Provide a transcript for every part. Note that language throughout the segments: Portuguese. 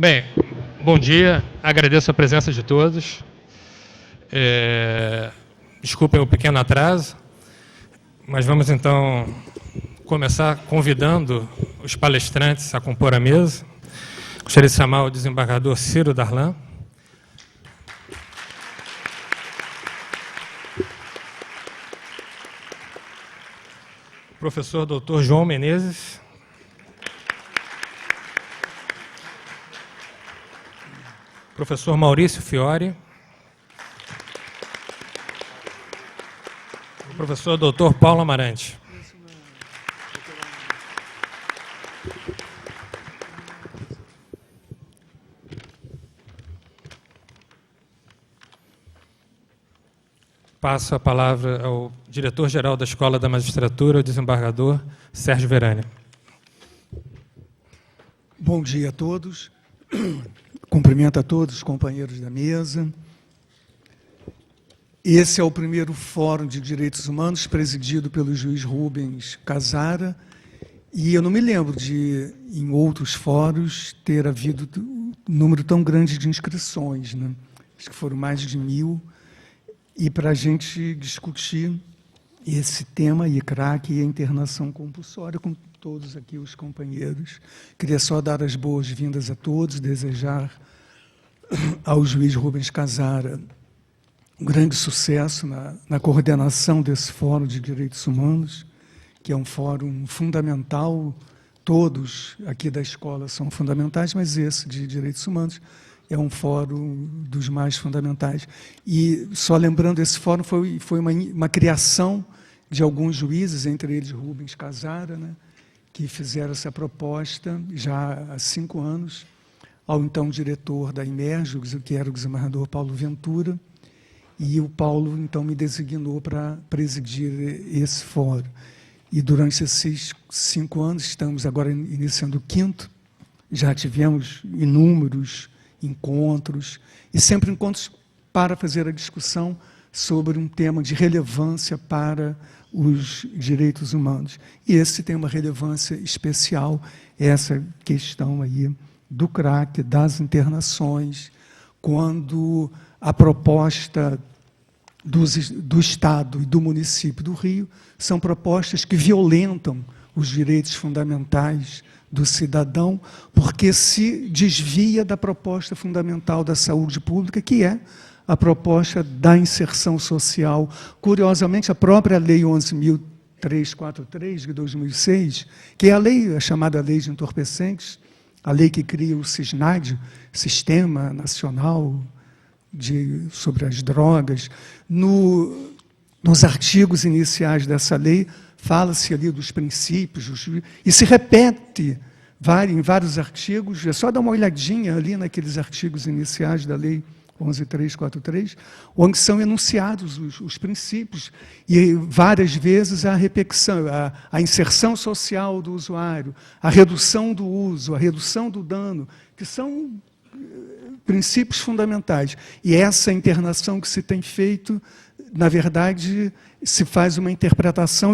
Bem, bom dia, agradeço a presença de todos. Desculpem o pequeno atraso, mas vamos então começar convidando os palestrantes a compor a mesa. Gostaria de chamar o desembargador Ciro Darlan. Professor Dr. João Menezes. Professor Maurício Fiore. Professor Dr. Paulo Amarante. Passo a palavra ao diretor-geral da Escola da Magistratura, o desembargador Sérgio Verani. Bom dia a todos. Cumprimento a todos os companheiros da mesa. Esse é o primeiro Fórum de Direitos Humanos presidido pelo juiz Rubens Casara, e eu não me lembro de, em outros fóruns, ter havido um número tão grande de inscrições, né? Acho que foram mais de 1000, e para a gente discutir esse tema, ICRAC e a internação compulsória, com todos aqui os companheiros. Queria só dar as boas-vindas a todos, desejar ao juiz Rubens Casara um grande sucesso na coordenação desse Fórum de Direitos Humanos, que é um fórum fundamental. Todos aqui da escola são fundamentais, mas esse de Direitos Humanos é um fórum dos mais fundamentais. E, só lembrando, esse fórum foi uma criação de alguns juízes, entre eles Rubens Casara, né, que fizeram essa proposta já há 5 anos, ao então diretor da Imerge, que era o desembargador Paulo Ventura, e o Paulo, então, me designou para presidir esse fórum. E durante esses 5 anos, estamos agora iniciando o 5º, já tivemos inúmeros encontros, e sempre encontros para fazer a discussão sobre um tema de relevância para os direitos humanos. E esse tem uma relevância especial, essa questão aí do CRAC, das internações, quando a proposta do Estado e do município do Rio são propostas que violentam os direitos fundamentais do cidadão, porque se desvia da proposta fundamental da saúde pública, que é a proposta da inserção social. Curiosamente, a própria Lei 11.343, de 2006, que é a chamada Lei de Entorpecentes, a lei que cria o SISNAD, Sistema Nacional sobre as Drogas, nos artigos iniciais dessa lei, fala-se ali dos princípios, e se repete em vários artigos. É só dar uma olhadinha ali naqueles artigos iniciais da Lei 11.343, onde são enunciados os princípios, e várias vezes a repetição, a inserção social do usuário, a redução do uso, a redução do dano, que são princípios fundamentais. E essa internação que se tem feito, na verdade, se faz uma interpretação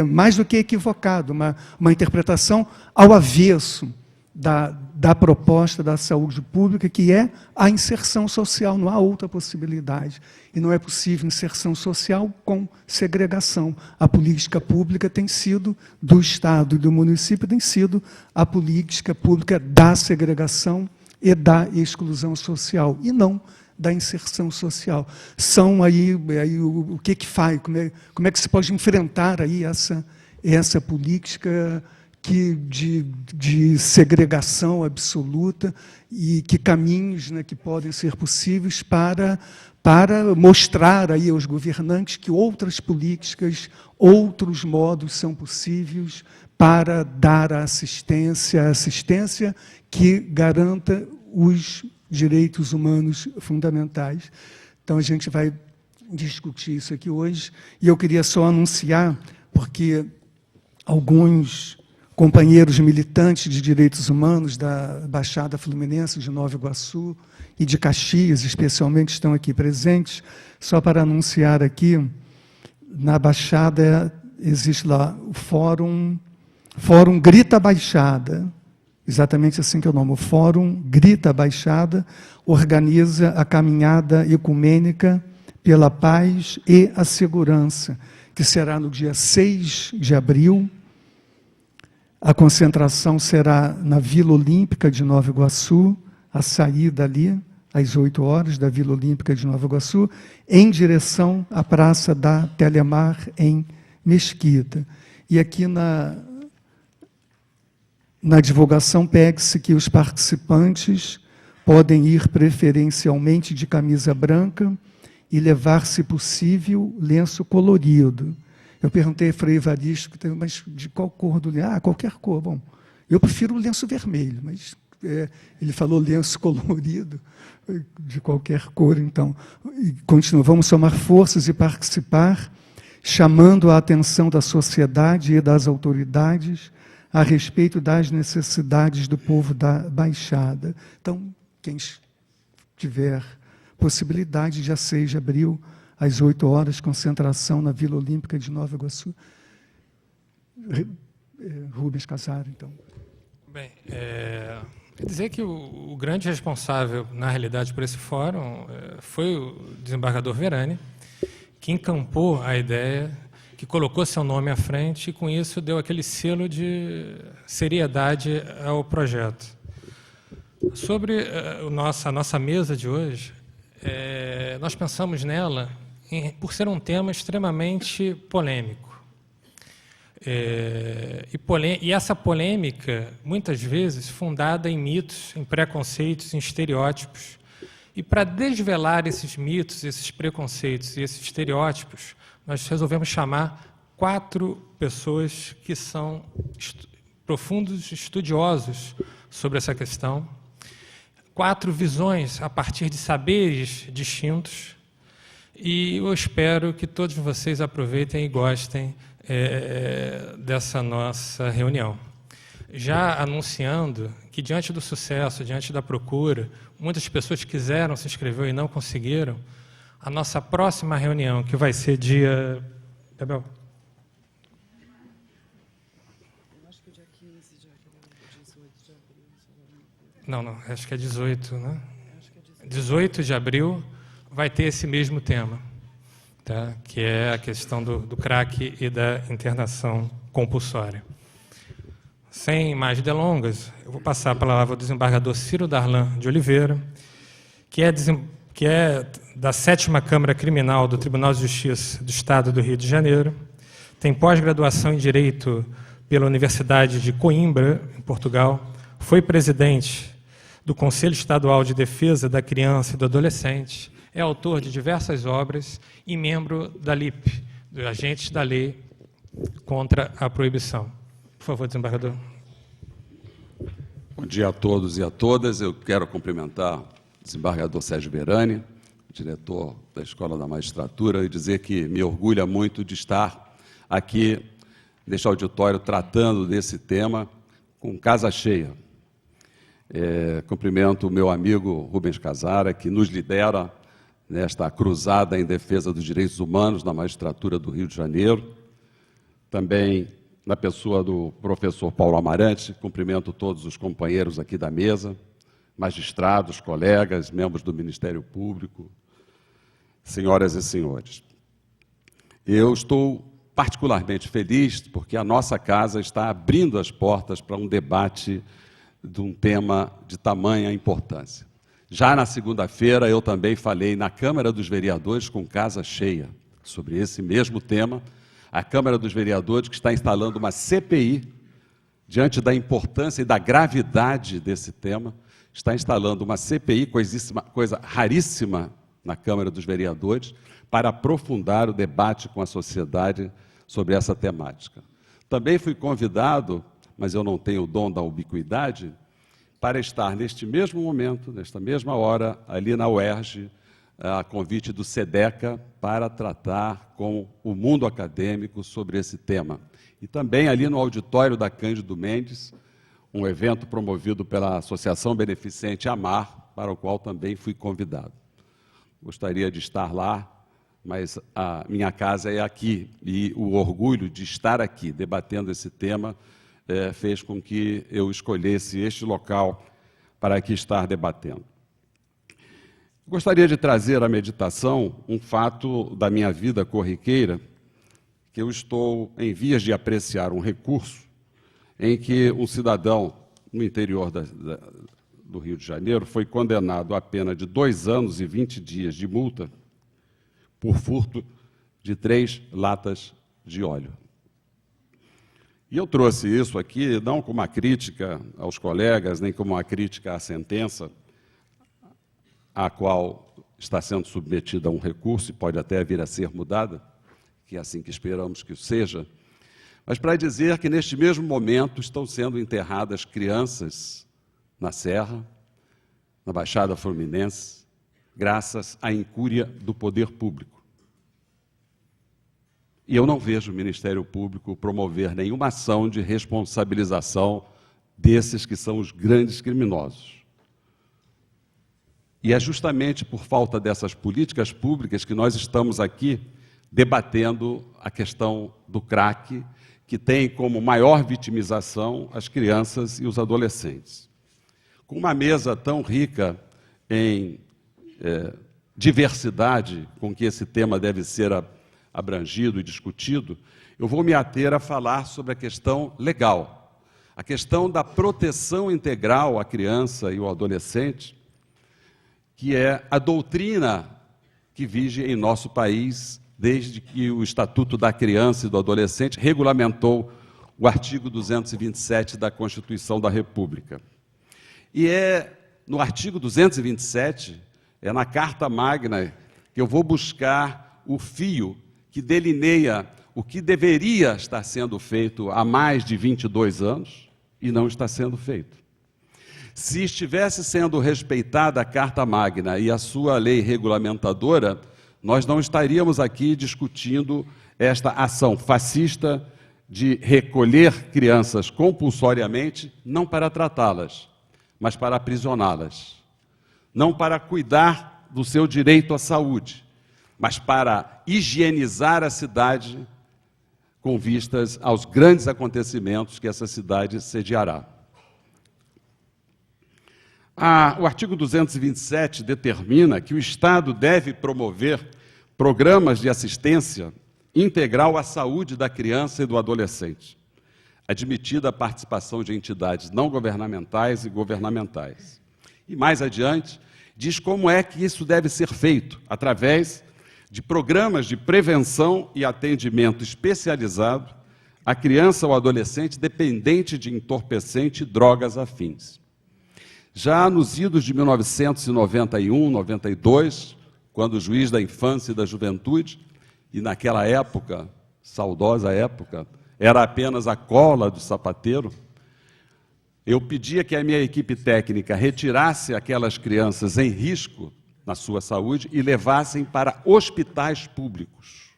mais do que equivocada, uma interpretação ao avesso da proposta da saúde pública, que é a inserção social. Não há outra possibilidade. E não é possível inserção social com segregação. A política pública tem sido, do Estado e do município, tem sido a política pública da segregação e da exclusão social, e não da inserção social. São aí o que faz, como é que se pode enfrentar aí essa política de segregação absoluta, e que caminhos, né, que podem ser possíveis para mostrar aí aos governantes que outras políticas, outros modos são possíveis para dar a assistência que garanta os direitos humanos fundamentais. Então, a gente vai discutir isso aqui hoje, e eu queria só anunciar, porque alguns companheiros militantes de direitos humanos da Baixada Fluminense, de Nova Iguaçu e de Caxias, especialmente, estão aqui presentes. Só para anunciar aqui, na Baixada existe lá o Fórum Grita Baixada, exatamente assim que é o nome. O Fórum Grita a Baixada organiza a caminhada ecumênica pela paz e a segurança, que será no dia 6 de abril. A concentração será na Vila Olímpica de Nova Iguaçu, a saída ali, às 8 horas, da Vila Olímpica de Nova Iguaçu, em direção à Praça da Telemar, em Mesquita. E aqui na divulgação pede-se que os participantes podem ir preferencialmente de camisa branca e levar, se possível, lenço colorido. Eu perguntei a Frei Evaristo, mas de qual cor do lenço? Ah, qualquer cor. Bom, eu prefiro o lenço vermelho, mas ele falou lenço colorido, de qualquer cor, então. E continua, vamos somar forças e participar, chamando a atenção da sociedade e das autoridades a respeito das necessidades do povo da Baixada. Então, quem tiver possibilidade, dia 6 de abril, às 8 horas, concentração na Vila Olímpica de Nova Iguaçu. Rubens Casaro, então. Bem, dizer que o grande responsável, na realidade, por esse fórum foi o desembargador Verani, que encampou a ideia, que colocou seu nome à frente e, com isso, deu aquele selo de seriedade ao projeto. Sobre a nossa mesa de hoje, nós pensamos nela por ser um tema extremamente polêmico. E essa polêmica, muitas vezes, fundada em mitos, em preconceitos, em estereótipos. E para desvelar esses mitos, esses preconceitos e esses estereótipos, nós resolvemos chamar 4 pessoas que são profundos estudiosos sobre essa questão, 4 visões a partir de saberes distintos, e eu espero que todos vocês aproveitem e gostem dessa nossa reunião. Já anunciando que, diante do sucesso, diante da procura, muitas pessoas quiseram se inscrever e não conseguiram, a nossa próxima reunião, que vai ser dia... Gabriel? Eu acho que o dia 15 de abril, 18 de abril. Não, acho que é 18, né? Acho que é 18 de abril vai ter esse mesmo tema, tá? Que é a questão do crack e da internação compulsória. Sem mais delongas, eu vou passar a palavra ao desembargador Ciro Darlan de Oliveira, que é da 7ª Câmara Criminal do Tribunal de Justiça do Estado do Rio de Janeiro, tem pós-graduação em Direito pela Universidade de Coimbra, em Portugal, foi presidente do Conselho Estadual de Defesa da Criança e do Adolescente, é autor de diversas obras e membro da LIP, dos Agentes da Lei contra a Proibição. Por favor, desembargador. Bom dia a todos e a todas. Eu quero cumprimentar o desembargador Sérgio Verani, diretor da Escola da Magistratura, e dizer que me orgulha muito de estar aqui neste auditório tratando desse tema com casa cheia. Cumprimento o meu amigo Rubens Casara, que nos lidera nesta cruzada em defesa dos direitos humanos na magistratura do Rio de Janeiro. Também, na pessoa do professor Paulo Amarante, cumprimento todos os companheiros aqui da mesa, magistrados, colegas, membros do Ministério Público, senhoras e senhores. Eu estou particularmente feliz porque a nossa casa está abrindo as portas para um debate de um tema de tamanha importância. Já na segunda-feira, eu também falei na Câmara dos Vereadores com casa cheia sobre esse mesmo tema. A Câmara dos Vereadores, que está instalando uma CPI, diante da importância e da gravidade desse tema, está instalando uma CPI, coisa raríssima na Câmara dos Vereadores, para aprofundar o debate com a sociedade sobre essa temática. Também fui convidado, mas eu não tenho o dom da ubiquidade, para estar neste mesmo momento, nesta mesma hora, ali na UERJ, a convite do SEDECA, para tratar com o mundo acadêmico sobre esse tema. E também ali no auditório da Cândido Mendes, um evento promovido pela Associação Beneficente Amar, para o qual também fui convidado. Gostaria de estar lá, mas a minha casa é aqui, e o orgulho de estar aqui debatendo esse tema fez com que eu escolhesse este local para aqui estar debatendo. Gostaria de trazer à meditação um fato da minha vida corriqueira, que eu estou em vias de apreciar um recurso em que um cidadão no interior do Rio de Janeiro foi condenado à pena de 2 anos e 20 dias de multa por furto de 3 latas de óleo. E eu trouxe isso aqui não como uma crítica aos colegas, nem como uma crítica à sentença, a qual está sendo submetida a um recurso e pode até vir a ser mudada, que é assim que esperamos que seja, mas para dizer que neste mesmo momento estão sendo enterradas crianças na Serra, na Baixada Fluminense, graças à incúria do poder público. E eu não vejo o Ministério Público promover nenhuma ação de responsabilização desses que são os grandes criminosos. E é justamente por falta dessas políticas públicas que nós estamos aqui debatendo a questão do crack, que tem como maior vitimização as crianças e os adolescentes. Com uma mesa tão rica em diversidade com que esse tema deve ser abrangido e discutido, eu vou me ater a falar sobre a questão legal, a questão da proteção integral à criança e ao adolescente, que é a doutrina que vige em nosso país desde que o Estatuto da Criança e do Adolescente regulamentou o artigo 227 da Constituição da República. E é no artigo 227, é na Carta Magna, que eu vou buscar o fio que delineia o que deveria estar sendo feito há mais de 22 anos e não está sendo feito. Se estivesse sendo respeitada a Carta Magna e a sua lei regulamentadora, nós não estaríamos aqui discutindo esta ação fascista de recolher crianças compulsoriamente, não para tratá-las, mas para aprisioná-las. Não para cuidar do seu direito à saúde, mas para higienizar a cidade com vistas aos grandes acontecimentos que essa cidade sediará. O artigo 227 determina que o Estado deve promover programas de assistência integral à saúde da criança e do adolescente, admitida a participação de entidades não governamentais e governamentais. E mais adiante, diz como é que isso deve ser feito, através de programas de prevenção e atendimento especializado à criança ou adolescente dependente de entorpecente e drogas afins. Já nos idos de 1991, 92, quando o juiz da infância e da juventude, e naquela época, saudosa época, era apenas a cola do sapateiro, eu pedia que a minha equipe técnica retirasse aquelas crianças em risco na sua saúde e levassem para hospitais públicos.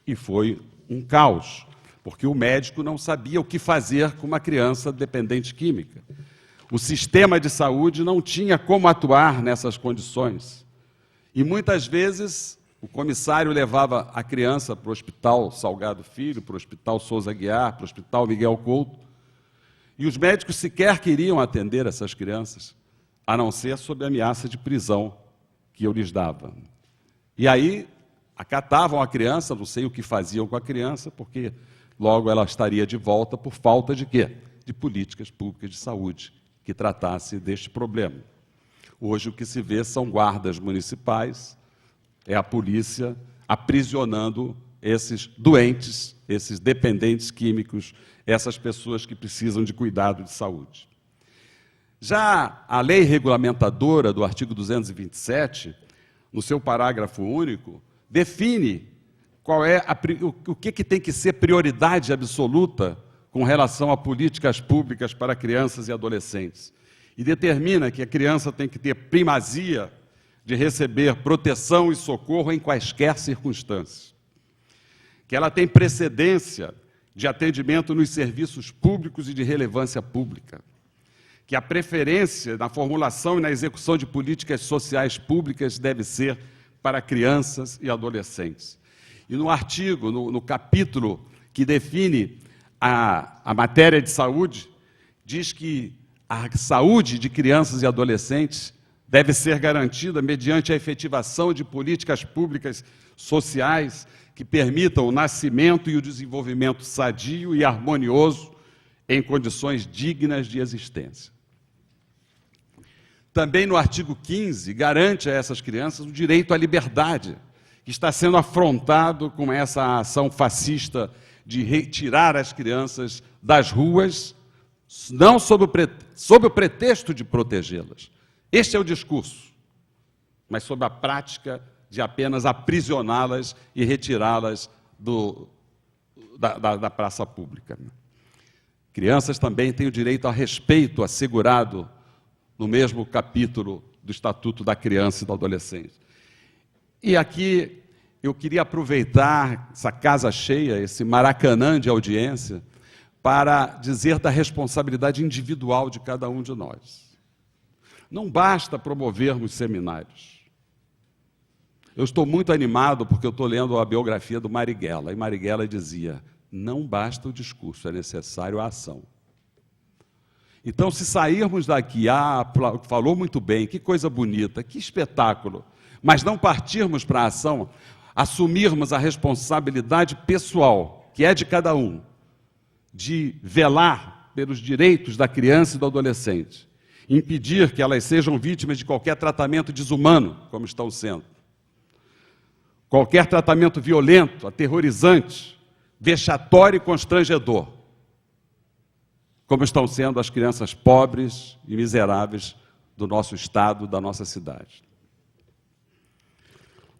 E foi um caos, porque o médico não sabia o que fazer com uma criança dependente química. O sistema de saúde não tinha como atuar nessas condições. E muitas vezes o comissário levava a criança para o Hospital Salgado Filho, para o Hospital Souza Aguiar, para o Hospital Miguel Couto, e os médicos sequer queriam atender essas crianças, a não ser sob ameaça de prisão que eu lhes dava. E aí acatavam a criança, não sei o que faziam com a criança, porque logo ela estaria de volta por falta de quê? De políticas públicas de saúde que tratasse deste problema. Hoje o que se vê são guardas municipais, é a polícia aprisionando esses doentes, esses dependentes químicos, essas pessoas que precisam de cuidado de saúde. Já a lei regulamentadora do artigo 227, no seu parágrafo único, define qual é o que tem que ser prioridade absoluta com relação a políticas públicas para crianças e adolescentes. E determina que a criança tem que ter primazia de receber proteção e socorro em quaisquer circunstâncias. Que ela tem precedência de atendimento nos serviços públicos e de relevância pública. Que a preferência na formulação e na execução de políticas sociais públicas deve ser para crianças e adolescentes. E no artigo, no capítulo que define a matéria de saúde diz que a saúde de crianças e adolescentes deve ser garantida mediante a efetivação de políticas públicas sociais que permitam o nascimento e o desenvolvimento sadio e harmonioso em condições dignas de existência. Também no artigo 15, garante a essas crianças o direito à liberdade, que está sendo afrontado com essa ação fascista de retirar as crianças das ruas, não sob o pretexto de protegê-las. Este é o discurso, mas sob a prática de apenas aprisioná-las e retirá-las da praça pública. Crianças também têm o direito a respeito assegurado no mesmo capítulo do Estatuto da Criança e do Adolescente. E aqui eu queria aproveitar essa casa cheia, esse Maracanã de audiência, para dizer da responsabilidade individual de cada um de nós. Não basta promovermos seminários. Eu estou muito animado porque eu estou lendo a biografia do Marighella, e Marighella dizia, não basta o discurso, é necessário a ação. Então, se sairmos daqui, falou muito bem, que coisa bonita, que espetáculo, mas não partirmos para a ação, assumirmos a responsabilidade pessoal, que é de cada um, de velar pelos direitos da criança e do adolescente, impedir que elas sejam vítimas de qualquer tratamento desumano, como estão sendo, qualquer tratamento violento, aterrorizante, vexatório e constrangedor, como estão sendo as crianças pobres e miseráveis do nosso estado, da nossa cidade.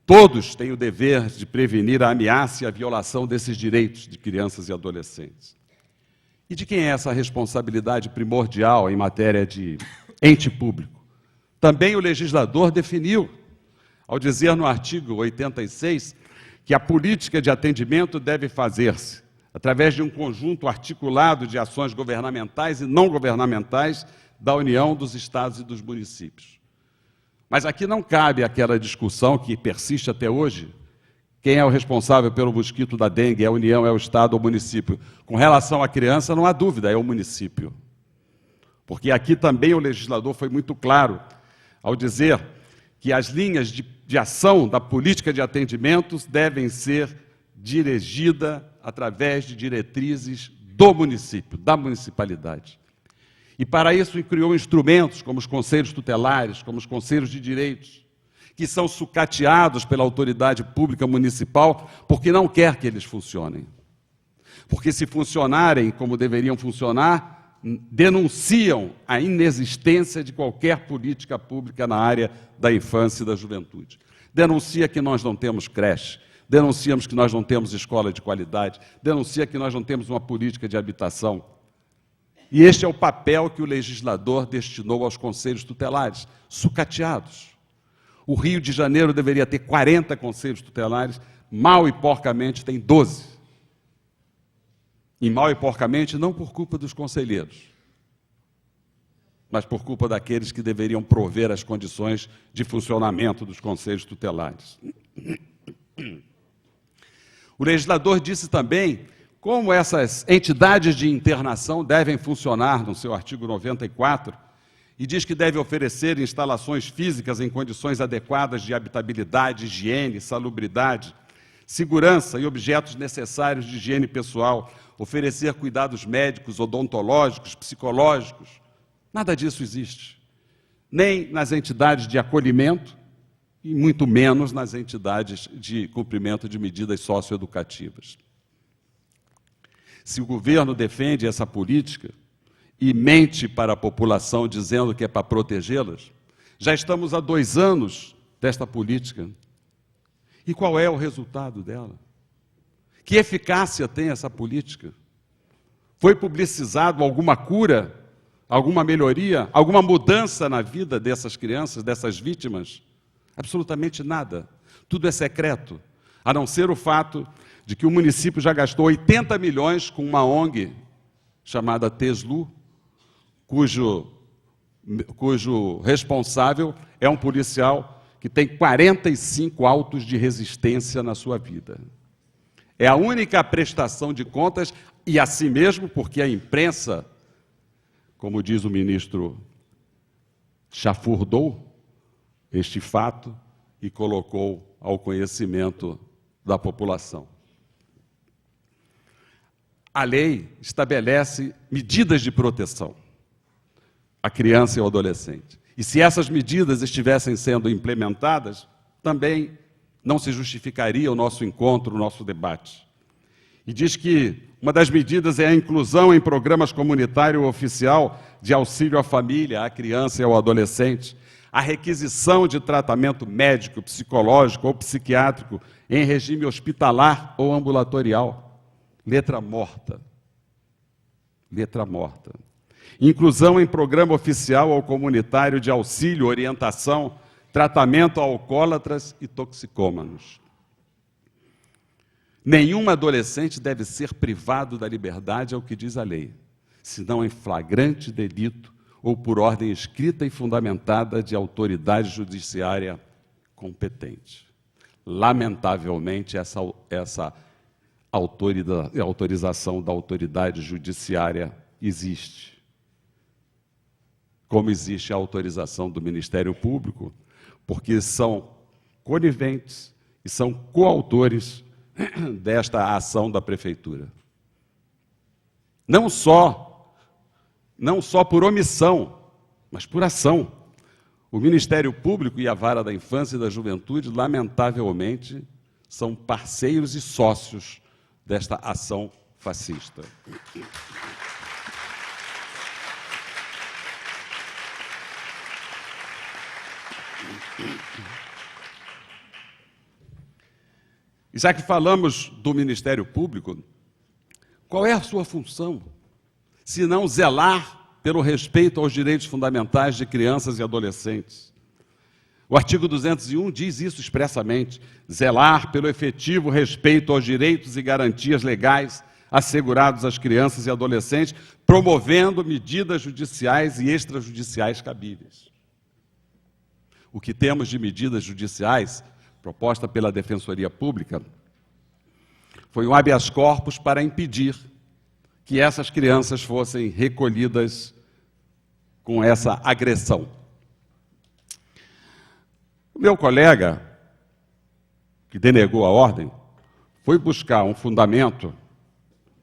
Todos têm o dever de prevenir a ameaça e a violação desses direitos de crianças e adolescentes. E de quem é essa responsabilidade primordial em matéria de ente público? Também o legislador definiu, ao dizer no artigo 86, que a política de atendimento deve fazer-se através de um conjunto articulado de ações governamentais e não governamentais da União, dos estados e dos municípios. Mas aqui não cabe aquela discussão que persiste até hoje, quem é o responsável pelo mosquito da dengue, é a União, é o estado ou o município. Com relação à criança, não há dúvida, é o município. Porque aqui também o legislador foi muito claro ao dizer que as linhas de ação da política de atendimentos devem ser dirigidas através de diretrizes do município, da municipalidade. E para isso criou instrumentos como os conselhos tutelares, como os conselhos de direitos, que são sucateados pela autoridade pública municipal porque não quer que eles funcionem. Porque se funcionarem como deveriam funcionar, denunciam a inexistência de qualquer política pública na área da infância e da juventude. Denuncia que nós não temos creche, denunciamos que nós não temos escola de qualidade, denuncia que nós não temos uma política de habitação. E este é o papel que o legislador destinou aos conselhos tutelares, sucateados. O Rio de Janeiro deveria ter 40 conselhos tutelares, mal e porcamente tem 12. E mal e porcamente não por culpa dos conselheiros, mas por culpa daqueles que deveriam prover as condições de funcionamento dos conselhos tutelares. O legislador disse também como essas entidades de internação devem funcionar no seu artigo 94, e diz que deve oferecer instalações físicas em condições adequadas de habitabilidade, higiene, salubridade, segurança e objetos necessários de higiene pessoal, oferecer cuidados médicos, odontológicos, psicológicos. Nada disso existe. Nem nas entidades de acolhimento e muito menos nas entidades de cumprimento de medidas socioeducativas. Se o governo defende essa política e mente para a população dizendo que é para protegê-las, já estamos há 2 anos desta política. E qual é o resultado dela? Que eficácia tem essa política? Foi publicizado alguma cura, alguma melhoria, alguma mudança na vida dessas crianças, dessas vítimas? Absolutamente nada. Tudo é secreto, a não ser o fato de que o município já gastou 80 milhões com uma ONG chamada TESLU, cujo responsável é um policial que tem 45 autos de resistência na sua vida. É a única prestação de contas e, assim mesmo, porque a imprensa, como diz o ministro, chafurdou este fato e colocou ao conhecimento da população. A lei estabelece medidas de proteção à criança e ao adolescente. E se essas medidas estivessem sendo implementadas, também não se justificaria o nosso encontro, o nosso debate. E diz que uma das medidas é a inclusão em programas comunitário oficial de auxílio à família, à criança e ao adolescente, a requisição de tratamento médico, psicológico ou psiquiátrico em regime hospitalar ou ambulatorial. Letra morta. Letra morta. Inclusão em programa oficial ou comunitário de auxílio, orientação, tratamento a alcoólatras e toxicômanos. Nenhum adolescente deve ser privado da liberdade, é o que diz a lei, senão em flagrante delito ou por ordem escrita e fundamentada de autoridade judiciária competente. Lamentavelmente, essa autorização da autoridade judiciária existe. Como existe a autorização do Ministério Público, porque são coniventes e são coautores desta ação da Prefeitura. Não só por omissão, mas por ação. O Ministério Público e a Vara da Infância e da Juventude, lamentavelmente, são parceiros e sócios desta ação fascista. E já que falamos do Ministério Público, qual é a sua função? Se não zelar pelo respeito aos direitos fundamentais de crianças e adolescentes. O artigo 201 diz isso expressamente: zelar pelo efetivo respeito aos direitos e garantias legais assegurados às crianças e adolescentes, promovendo medidas judiciais e extrajudiciais cabíveis. O que temos de medidas judiciais proposta pela Defensoria Pública, foi um habeas corpus para impedir que essas crianças fossem recolhidas com essa agressão. O meu colega, que denegou a ordem, foi buscar um fundamento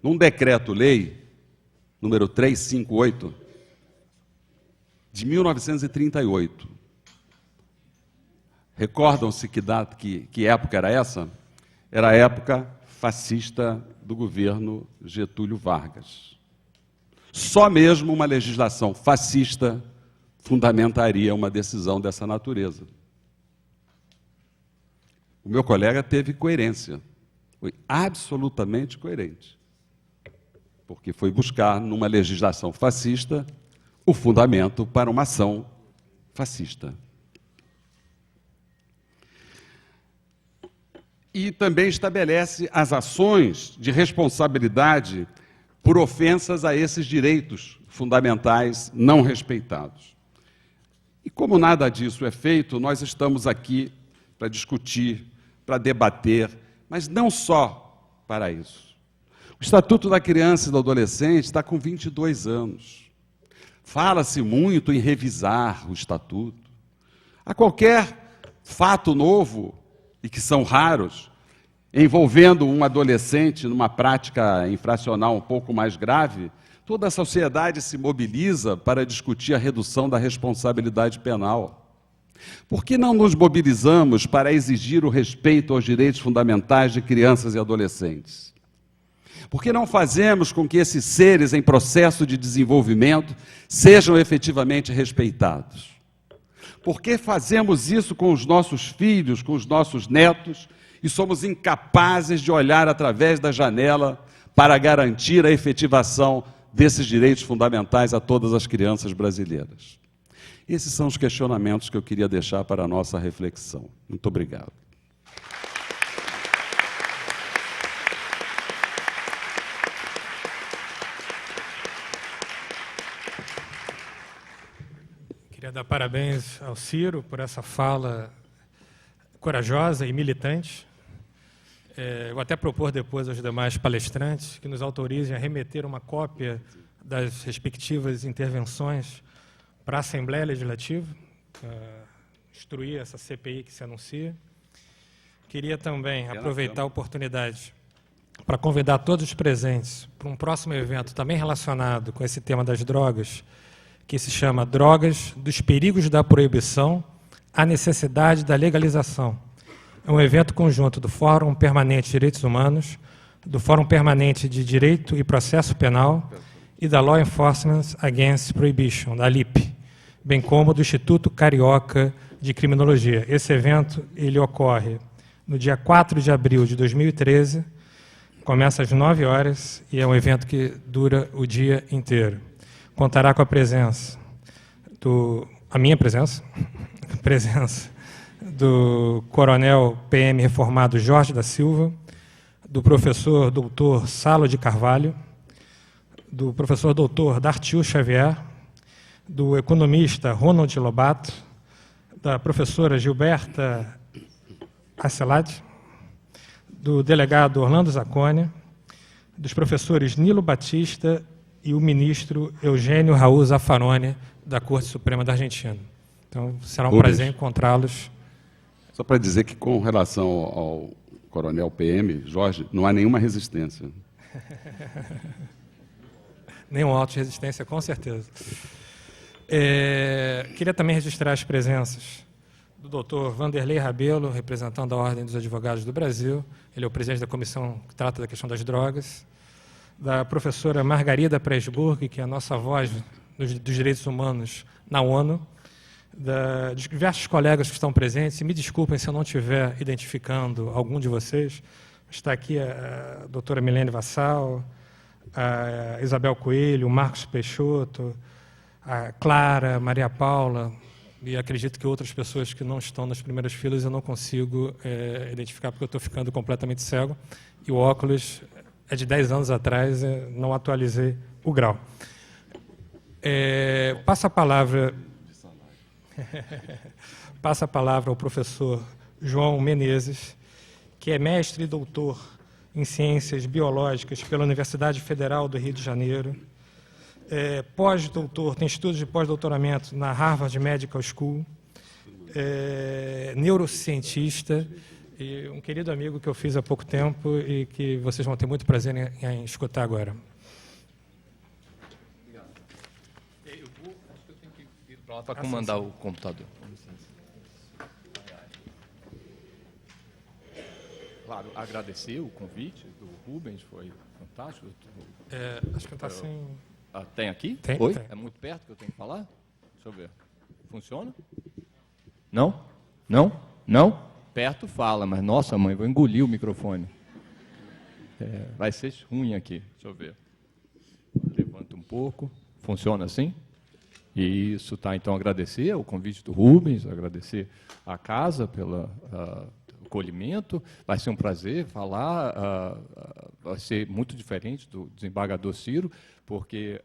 num decreto-lei, número 358, de 1938. Recordam-se que época era essa? Era a época fascista do governo Getúlio Vargas. Só mesmo uma legislação fascista fundamentaria uma decisão dessa natureza. O meu colega teve coerência, foi absolutamente coerente, porque foi buscar numa legislação fascista o fundamento para uma ação fascista. E também estabelece as ações de responsabilidade por ofensas a esses direitos fundamentais não respeitados. E como nada disso é feito, nós estamos aqui para discutir, para debater, mas não só para isso. O Estatuto da Criança e do Adolescente está com 22 anos. Fala-se muito em revisar o Estatuto. A qualquer fato novo, e que são raros, envolvendo um adolescente numa prática infracional um pouco mais grave, toda a sociedade se mobiliza para discutir a redução da responsabilidade penal. Por que não nos mobilizamos para exigir o respeito aos direitos fundamentais de crianças e adolescentes? Por que não fazemos com que esses seres em processo de desenvolvimento sejam efetivamente respeitados? Por que fazemos isso com os nossos filhos, com os nossos netos, e somos incapazes de olhar através da janela para garantir a efetivação desses direitos fundamentais a todas as crianças brasileiras? Esses são os questionamentos que eu queria deixar para a nossa reflexão. Muito obrigado. Queria dar parabéns ao Ciro por essa fala corajosa e militante. Eu vou até propor depois aos demais palestrantes que nos autorizem a remeter uma cópia das respectivas intervenções para a Assembleia Legislativa, instruir essa CPI que se anuncia. Queria também aproveitar a oportunidade para convidar todos os presentes para um próximo evento também relacionado com esse tema das drogas, que se chama Drogas, dos Perigos da Proibição à Necessidade da Legalização. É um evento conjunto do Fórum Permanente de Direitos Humanos, do Fórum Permanente de Direito e Processo Penal e da Law Enforcement Against Prohibition, da LIP, bem como do Instituto Carioca de Criminologia. Esse evento ele ocorre no dia 4 de abril de 2013, começa às 9 horas e é um evento que dura o dia inteiro. Contará com a presença a minha presença, do coronel PM reformado Jorge da Silva, do professor doutor Salo de Carvalho, do professor doutor Dartil Xavier, do economista Ronald Lobato, da professora Gilberta Acelade, do delegado Orlando Zacconi, dos professores Nilo Batista e o ministro Eugênio Raul Zaffaroni, da Corte Suprema da Argentina. Então, será um prazer encontrá-los. Só para dizer que, com relação ao coronel PM, Jorge, não há nenhuma resistência. Nenhum auto de resistência, com certeza. Queria também registrar as presenças do doutor Vanderlei Rabelo, representando a Ordem dos Advogados do Brasil. Ele é o presidente da comissão que trata da questão das drogas. Da professora Margarida Presburg, que é a nossa voz dos direitos humanos na ONU. Dos diversos colegas que estão presentes, e me desculpem se eu não estiver identificando algum de vocês. Está aqui a doutora Milene Vassal, a Isabel Coelho, o Marcos Peixoto, a Clara, Maria Paula, e acredito que outras pessoas que não estão nas primeiras filas eu não consigo identificar, porque eu estou ficando completamente cego, e o óculos é de 10 anos atrás, não atualizei o grau. Passa a palavra ao professor João Menezes, que é mestre e doutor em Ciências Biológicas pela Universidade Federal do Rio de Janeiro, pós-doutor, tem estudos de pós-doutoramento na Harvard Medical School, neurocientista, e um querido amigo que eu fiz há pouco tempo e que vocês vão ter muito prazer em escutar agora. Obrigado. Acho que eu tenho que ir para lá para comandar o computador. Claro, agradecer o convite do Rubens, foi fantástico. Acho que está sem... Tem aqui? Tem. Oi? Tem. É muito perto que eu tenho que falar? Deixa eu ver. Funciona? Não? Não? Não? Perto fala, mas nossa mãe, vou engolir o microfone. Vai ser ruim aqui. Deixa eu ver. Levanta um pouco. Funciona assim? Isso, tá. Então, agradecer o convite do Rubens, agradecer à casa pelo acolhimento. Vai ser um prazer falar. Vai ser muito diferente do desembargador Ciro, porque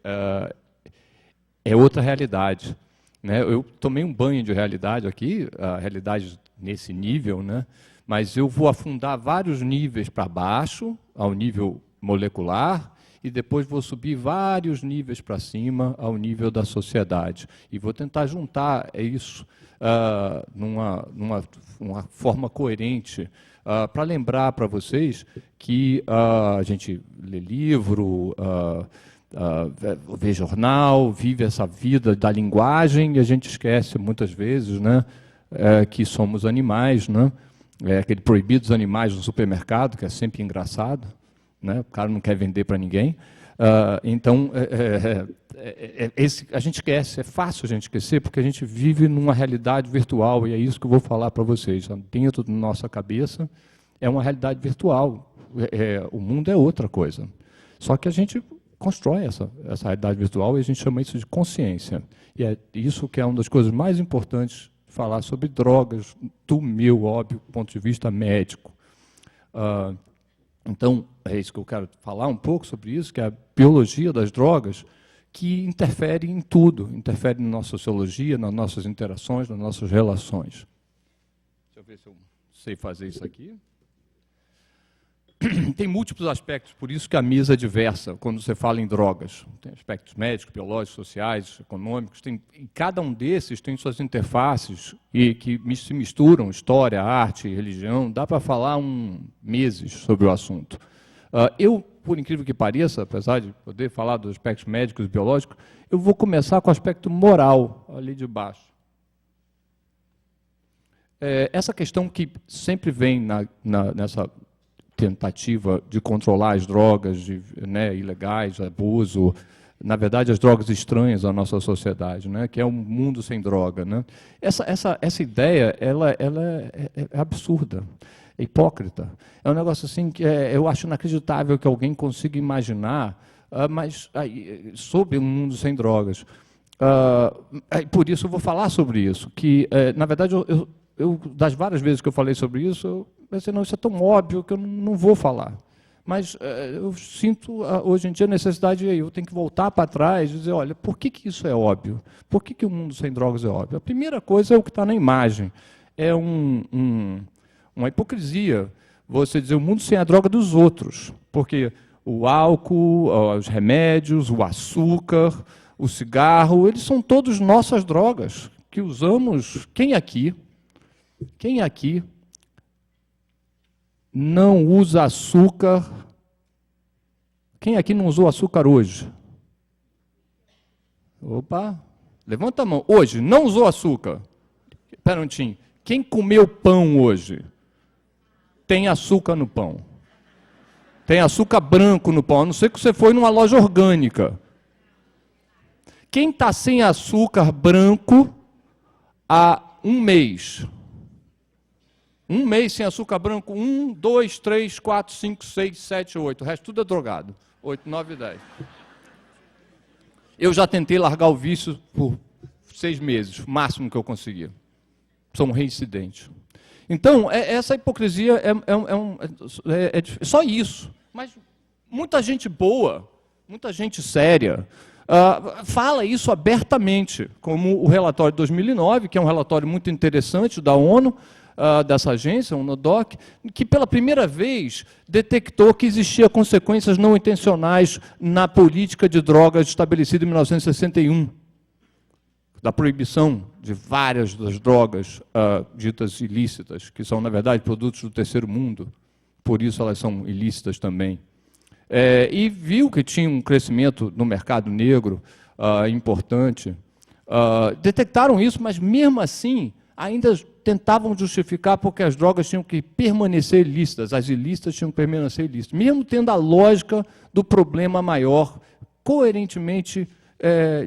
é outra realidade, né? Eu tomei um banho de realidade aqui, a realidade nesse nível, né? Mas eu vou afundar vários níveis para baixo, ao nível molecular, e depois vou subir vários níveis para cima, ao nível da sociedade. E vou tentar juntar isso numa forma coerente, para lembrar para vocês que a gente lê livro, vê jornal, vive essa vida da linguagem, e a gente esquece muitas vezes, né, que somos animais, né? Aquele proibido dos animais no supermercado, que é sempre engraçado, né? O cara não quer vender para ninguém. Então, a gente esquece, é fácil a gente esquecer, porque a gente vive numa realidade virtual, e é isso que eu vou falar para vocês. Dentro da nossa cabeça é uma realidade virtual, o mundo é outra coisa. Só que a gente constrói essa realidade virtual e a gente chama isso de consciência. E é isso que é uma das coisas mais importantes de falar sobre drogas, do meu, óbvio, ponto de vista médico. Então, é isso que eu quero falar um pouco sobre isso, que é a biologia das drogas, que interfere em tudo, interfere na nossa sociologia, nas nossas interações, nas nossas relações. Deixa eu ver se eu sei fazer isso aqui. tem múltiplos aspectos, por isso que a mesa é diversa quando você fala em drogas. Tem aspectos médicos, biológicos, sociais, econômicos, e cada um desses tem suas interfaces e que se misturam, história, arte, religião. Dá para falar meses sobre o assunto. Eu, por incrível que pareça, apesar de poder falar dos aspectos médicos e biológicos, eu vou começar com o aspecto moral, ali de baixo. Essa questão que sempre vem nessa tentativa de controlar as drogas ilegais, abuso, na verdade, as drogas estranhas à nossa sociedade, que é um mundo sem droga. Essa ideia ela é absurda, é hipócrita. É um negócio assim que eu acho inacreditável que alguém consiga imaginar, mas sobre um mundo sem drogas. Por isso eu vou falar sobre isso, que, na verdade, eu, das várias vezes que eu falei sobre isso, eu pensei, não, isso é tão óbvio que eu não vou falar. Mas eu sinto, hoje em dia, a necessidade de eu tenho que voltar para trás e dizer, olha, por que isso é óbvio? Por que o mundo sem drogas é óbvio? A primeira coisa é o que está na imagem. É uma hipocrisia você dizer o mundo sem a droga dos outros. Porque o álcool, os remédios, o açúcar, o cigarro, eles são todos nossas drogas, que usamos. Quem aqui não usa açúcar? Quem aqui não usou açúcar hoje? Opa, levanta a mão. Hoje, não usou açúcar? Espera um minutinho. Quem comeu pão hoje? Tem açúcar no pão. Tem açúcar branco no pão, a não ser que você foi numa loja orgânica. Quem está sem açúcar branco há um mês? Um mês sem açúcar branco, 1, 2, 3, 4, 5, 6, 7, 8. O resto tudo é drogado. 8, 9, 10. Eu já tentei largar o vício por 6 meses, o máximo que eu conseguia. Sou um reincidente. Então, essa hipocrisia é só isso. Mas muita gente boa, muita gente séria, fala isso abertamente, como o relatório de 2009, que é um relatório muito interessante da ONU, dessa agência, a UNODC, que pela primeira vez detectou que existiam consequências não intencionais na política de drogas estabelecida em 1961, da proibição de várias das drogas ditas ilícitas, que são, na verdade, produtos do terceiro mundo, por isso elas são ilícitas também. E viu que tinha um crescimento no mercado negro importante. Detectaram isso, mas, mesmo assim, ainda tentavam justificar porque as drogas tinham que permanecer ilícitas, as ilícitas tinham que permanecer ilícitas, mesmo tendo a lógica do problema maior, coerentemente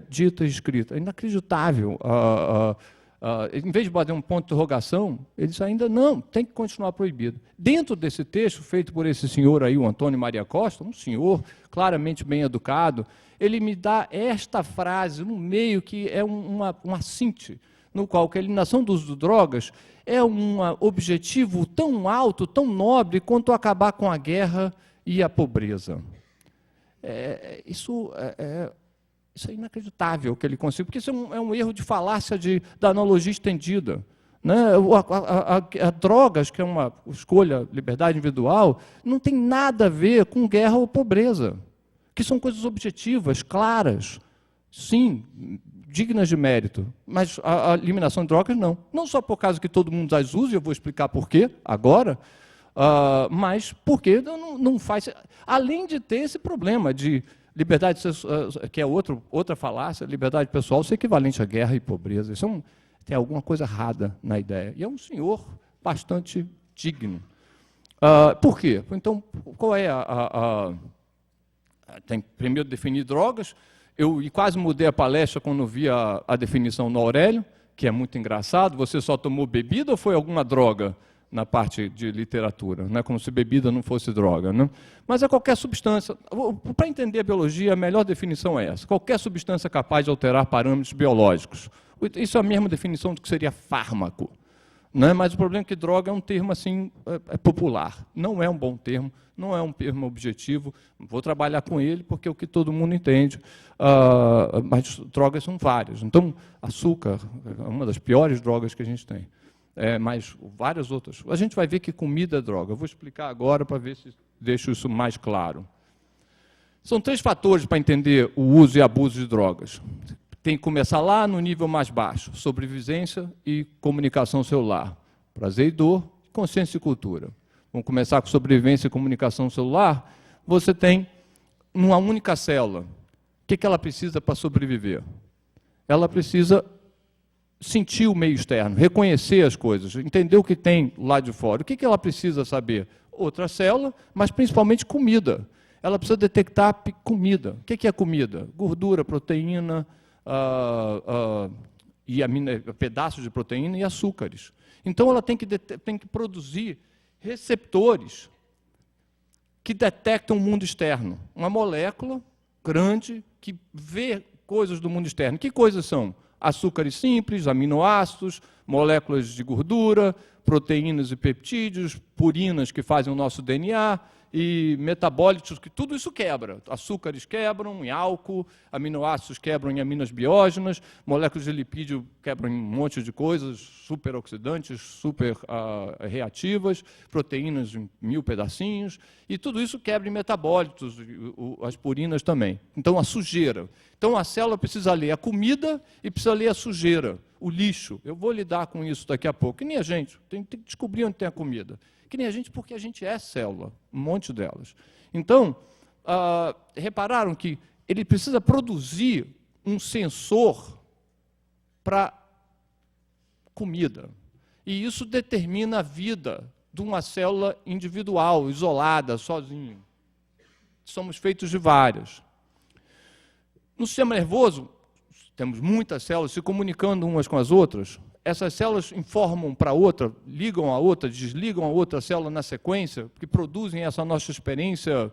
dita e escrita. É inacreditável. Em vez de bater um ponto de interrogação, eles ainda não, tem que continuar proibido. Dentro desse texto, feito por esse senhor aí, o Antônio Maria Costa, um senhor claramente bem educado, ele me dá esta frase no meio que é uma síntese, no qual a eliminação do uso de drogas é um objetivo tão alto, tão nobre, quanto acabar com a guerra e a pobreza. Isso é inacreditável que ele consiga, porque isso é um erro de falácia da analogia estendida. A drogas, que é uma escolha, liberdade individual, não tem nada a ver com guerra ou pobreza, que são coisas objetivas, claras, sim, dignas de mérito, mas a eliminação de drogas não. Não só por causa que todo mundo as usa, eu vou explicar por quê agora, mas porque não faz... Além de ter esse problema de liberdade, que é outra falácia, liberdade pessoal ser equivalente à guerra e pobreza. Isso tem alguma coisa errada na ideia. E é um senhor bastante digno. Por quê? Então, qual é tem primeiro definir drogas. Eu quase mudei a palestra quando vi a definição no Aurélio, que é muito engraçado. Você só tomou bebida ou foi alguma droga na parte de literatura? Não é como se bebida não fosse droga. Né? Mas é qualquer substância. Para entender a biologia, a melhor definição é essa. Qualquer substância capaz de alterar parâmetros biológicos. Isso é a mesma definição do que seria fármaco. Né? Mas o problema é que droga é um termo assim, popular. Não é um bom termo, não é um termo objetivo. Vou trabalhar com ele porque é o que todo mundo entende. Mas drogas são várias. Então, açúcar é uma das piores drogas que a gente tem. Mas várias outras. A gente vai ver que comida é droga. Eu vou explicar agora para ver se deixo isso mais claro. São 3 fatores para entender o uso e abuso de drogas. Tem que começar lá no nível mais baixo, sobrevivência e comunicação celular. Prazer e dor, consciência e cultura. Vamos começar com sobrevivência e comunicação celular. Você tem uma única célula. O que ela precisa para sobreviver? Ela precisa sentir o meio externo, reconhecer as coisas, entender o que tem lá de fora. O que ela precisa saber? Outra célula, mas principalmente comida. Ela precisa detectar comida. O que é comida? Gordura, proteína, pedaços de proteína e açúcares. Então, ela tem que produzir receptores que detectam o mundo externo. Uma molécula grande que vê coisas do mundo externo. Que coisas são? Açúcares simples, aminoácidos, moléculas de gordura, proteínas e peptídeos, purinas que fazem o nosso DNA, e metabólitos, que tudo isso quebra. Açúcares quebram em álcool, aminoácidos quebram em aminas biógenas, moléculas de lipídio quebram em um monte de coisas, superoxidantes, super reativas, proteínas em 1000 pedacinhos, e tudo isso quebra em metabólitos, as purinas também. Então, a sujeira. Então, a célula precisa ler a comida e precisa ler a sujeira, o lixo. Eu vou lidar com isso daqui a pouco. Que nem a gente, tem que descobrir onde tem a comida. Que nem a gente, porque a gente é célula, um monte delas. Então, repararam que ele precisa produzir um sensor para comida. E isso determina a vida de uma célula individual, isolada, sozinho. Somos feitos de várias. No sistema nervoso, temos muitas células se comunicando umas com as outras. Essas células informam para a outra, ligam a outra, desligam a outra célula na sequência, que produzem essa nossa experiência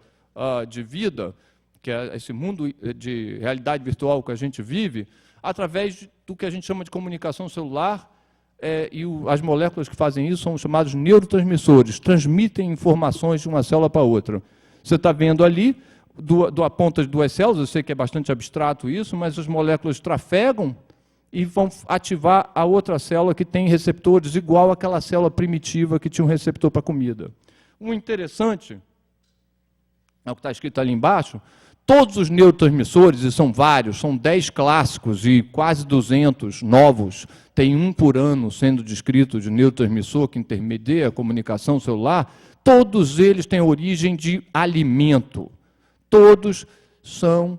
de vida, que é esse mundo de realidade virtual que a gente vive, através do que a gente chama de comunicação celular, e as moléculas que fazem isso são chamados neurotransmissores, transmitem informações de uma célula para outra. Você está vendo ali, a ponta de 2 células, eu sei que é bastante abstrato isso, mas as moléculas trafegam e vão ativar a outra célula que tem receptores igual àquela célula primitiva que tinha um receptor para comida. O interessante, é o que está escrito ali embaixo, todos os neurotransmissores, e são vários, são 10 clássicos e quase 200 novos, tem um por ano sendo descrito de neurotransmissor que intermedia a comunicação celular, todos eles têm origem de alimento. Todos são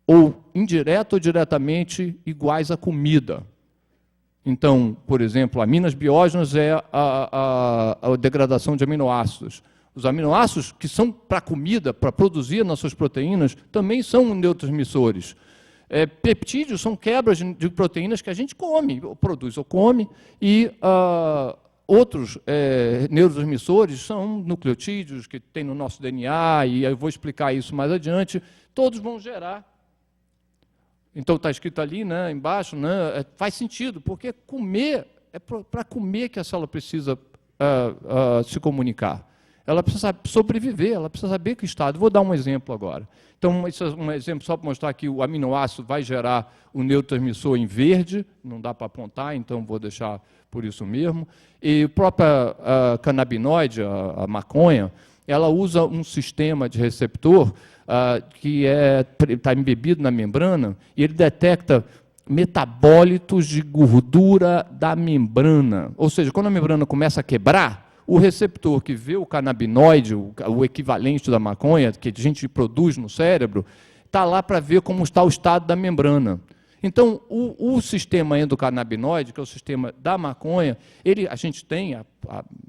ou indireto ou diretamente iguais à comida. Então, por exemplo, aminas biógenas é a degradação de aminoácidos. Os aminoácidos que são para comida, para produzir nossas proteínas, também são neurotransmissores. Peptídeos são quebras de proteínas que a gente come, ou produz ou come, e outros neurotransmissores são nucleotídeos que tem no nosso DNA, e eu vou explicar isso mais adiante, todos vão gerar. Então, está escrito ali, né, embaixo, né, faz sentido, porque comer, é para comer que a célula precisa se comunicar. Ela precisa sobreviver, ela precisa saber que estado. Vou dar um exemplo agora. Então, esse é um exemplo só para mostrar que o aminoácido vai gerar o neurotransmissor em verde, não dá para apontar, então vou deixar por isso mesmo. E a própria canabinoide, a maconha, ela usa um sistema de receptor que está embebido na membrana, e ele detecta metabólitos de gordura da membrana. Ou seja, quando a membrana começa a quebrar, o receptor que vê o canabinoide, o equivalente da maconha, que a gente produz no cérebro, está lá para ver como está o estado da membrana. Então, o sistema endocannabinoide, que é o sistema da maconha, a gente tem há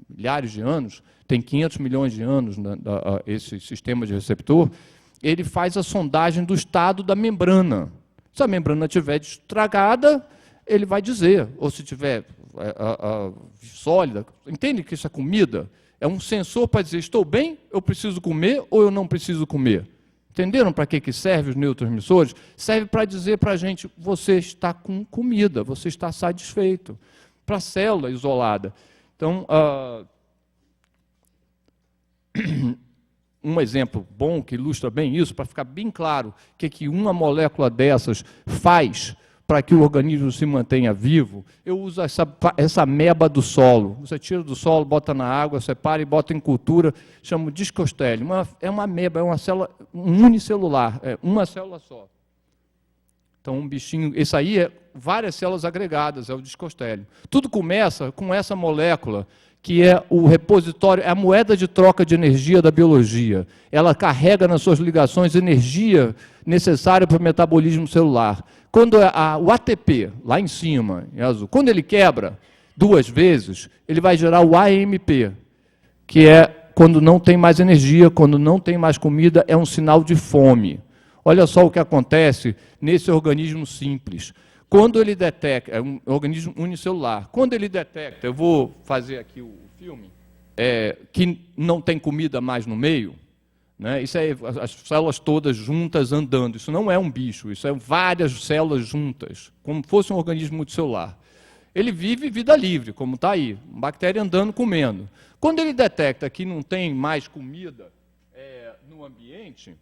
milhares de anos, tem 500 milhões de anos esse sistema de receptor, ele faz a sondagem do estado da membrana. Se a membrana estiver estragada, ele vai dizer, ou se estiver sólida, entende que isso é comida? É um sensor para dizer, estou bem, eu preciso comer ou eu não preciso comer? Entenderam para que serve os neurotransmissores? Serve para dizer para a gente, você está com comida, você está satisfeito. Para a célula isolada. Então, um exemplo bom que ilustra bem isso, para ficar bem claro o que uma molécula dessas faz para que o organismo se mantenha vivo, eu uso essa ameba do solo. Você tira do solo, bota na água, separa e bota em cultura, chamo Discostelium. É uma ameba, é uma célula unicelular, é uma célula só. Então, um bichinho, esse aí é várias células agregadas, é o Discostelium. Tudo começa com essa molécula, que é o repositório, é a moeda de troca de energia da biologia. Ela carrega nas suas ligações energia necessária para o metabolismo celular. Quando o ATP, lá em cima, em azul, quando ele quebra 2 vezes, ele vai gerar o AMP, que é quando não tem mais energia, quando não tem mais comida, é um sinal de fome. Olha só o que acontece nesse organismo simples. Quando ele detecta, é um organismo unicelular, quando ele detecta, eu vou fazer aqui o filme, que não tem comida mais no meio, né? Isso é as células todas juntas andando, isso não é um bicho, isso é várias células juntas, como fosse um organismo multicelular. Ele vive vida livre, como está aí, uma bactéria andando, comendo. Quando ele detecta que não tem mais comida no ambiente,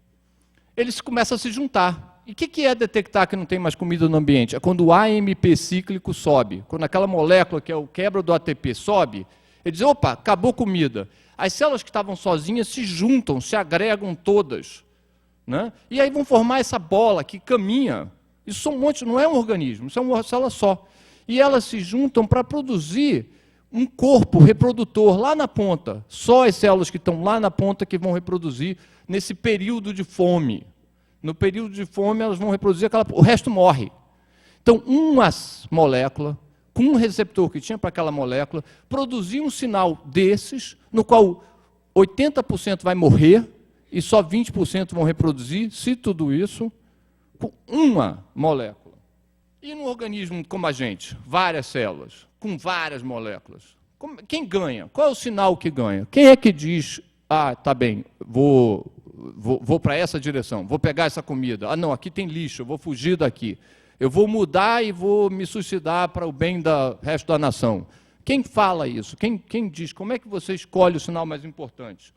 eles começam a se juntar. E o que é detectar que não tem mais comida no ambiente? É quando o AMP cíclico sobe. Quando aquela molécula, que é o quebra do ATP, sobe, ele diz, opa, acabou comida. As células que estavam sozinhas se juntam, se agregam todas, né? E aí vão formar essa bola que caminha. Isso não é um organismo, isso é uma célula só. E elas se juntam para produzir um corpo reprodutor lá na ponta. Só as células que estão lá na ponta que vão reproduzir nesse período de fome. No período de fome, elas vão reproduzir o resto morre. Então, uma molécula, com um receptor que tinha para aquela molécula, produzia um sinal desses, no qual 80% vai morrer e só 20% vão reproduzir, se tudo isso, com uma molécula. E no organismo como a gente, várias células, com várias moléculas, quem ganha? Qual é o sinal que ganha? Quem é que diz, tá bem, vou para essa direção, vou pegar essa comida, não, aqui tem lixo, eu vou fugir daqui, eu vou mudar e vou me suicidar para o bem do resto da nação. Quem fala isso? Quem diz? Como é que você escolhe o sinal mais importante?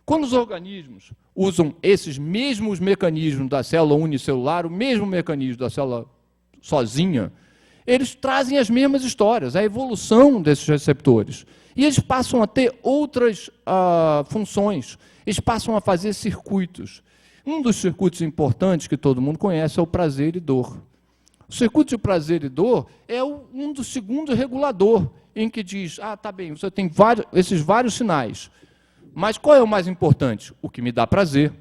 Quando os organismos usam esses mesmos mecanismos da célula unicelular, o mesmo mecanismo da célula sozinha, eles trazem as mesmas histórias, a evolução desses receptores. E eles passam a ter outras funções, eles passam a fazer circuitos. Um dos circuitos importantes que todo mundo conhece é o prazer e dor. O circuito de prazer e dor é um dos segundos regulador, em que diz, tá bem, você tem esses vários sinais, mas qual é o mais importante? O que me dá prazer.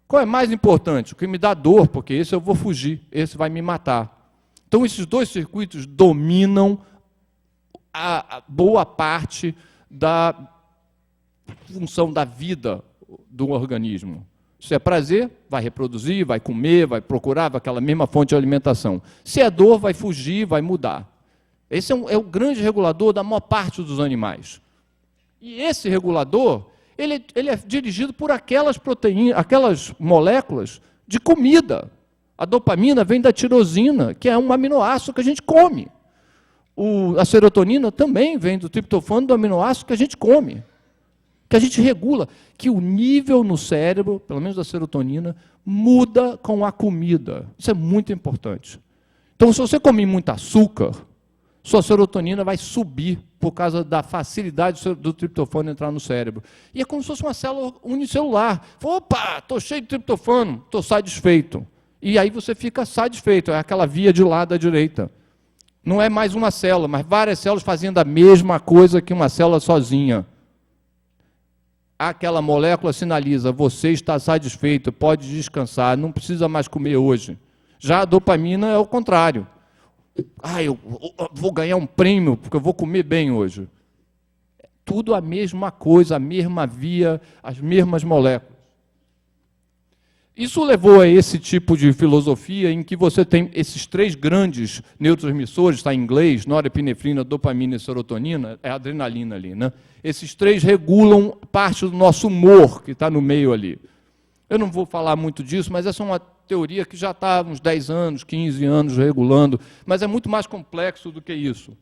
Qual é mais importante? O que me dá dor, porque esse eu vou fugir, esse vai me matar. Então, esses 2 circuitos dominam a boa parte da função da vida do organismo. Se é prazer, vai reproduzir, vai comer, vai procurar aquela mesma fonte de alimentação. Se é dor, vai fugir, vai mudar. Esse é o grande regulador da maior parte dos animais. E esse regulador, ele é dirigido por aquelas proteínas, aquelas moléculas de comida. A dopamina vem da tirosina, que é um aminoácido que a gente come. A serotonina também vem do triptofano, do aminoácido que a gente come, que a gente regula, que o nível no cérebro, pelo menos da serotonina, muda com a comida. Isso é muito importante. Então, se você comer muito açúcar, sua serotonina vai subir por causa da facilidade do triptofano entrar no cérebro. E é como se fosse uma célula unicelular. Opa, estou cheio de triptofano, estou satisfeito. E aí você fica satisfeito, é aquela via de lado à direita. Não é mais uma célula, mas várias células fazendo a mesma coisa que uma célula sozinha. Aquela molécula sinaliza, você está satisfeito, pode descansar, não precisa mais comer hoje. Já a dopamina é o contrário. Eu vou ganhar um prêmio porque eu vou comer bem hoje. Tudo a mesma coisa, a mesma via, as mesmas moléculas. Isso levou a esse tipo de filosofia em que você tem esses 3 grandes neurotransmissores, está em inglês, norepinefrina, dopamina e serotonina, é a adrenalina ali, né? Esses 3 regulam parte do nosso humor, que está no meio ali. Eu não vou falar muito disso, mas essa é uma teoria que já está há uns 10 anos, 15 anos regulando, mas é muito mais complexo do que isso.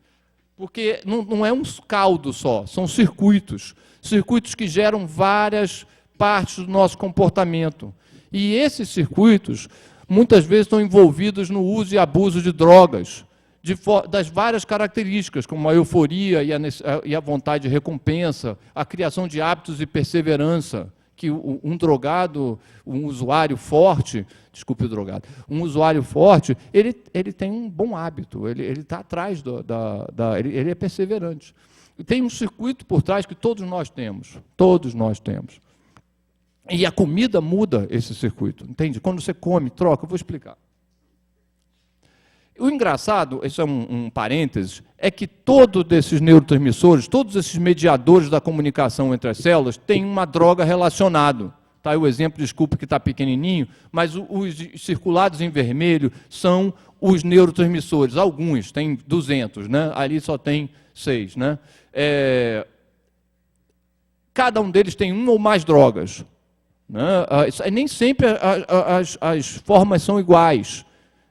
Porque não é um caldo só, são circuitos que geram várias partes do nosso comportamento. E esses circuitos muitas vezes estão envolvidos no uso e abuso de drogas, das várias características, como a euforia e a vontade de recompensa, a criação de hábitos de perseverança, que um drogado, um usuário forte, desculpe o drogado, um usuário forte, ele tem um bom hábito, ele está atrás, ele é perseverante. E tem um circuito por trás que todos nós temos. E a comida muda esse circuito, entende? Quando você come, troca, eu vou explicar. O engraçado, isso é um parênteses, é que todos esses neurotransmissores, todos esses mediadores da comunicação entre as células têm uma droga relacionado. Tá aí o exemplo, desculpe que está pequenininho, mas os circulados em vermelho são os neurotransmissores. Alguns, tem 200, né? Ali só tem 6. Né? Cada um deles tem uma ou mais drogas. Né? Nem sempre as formas são iguais.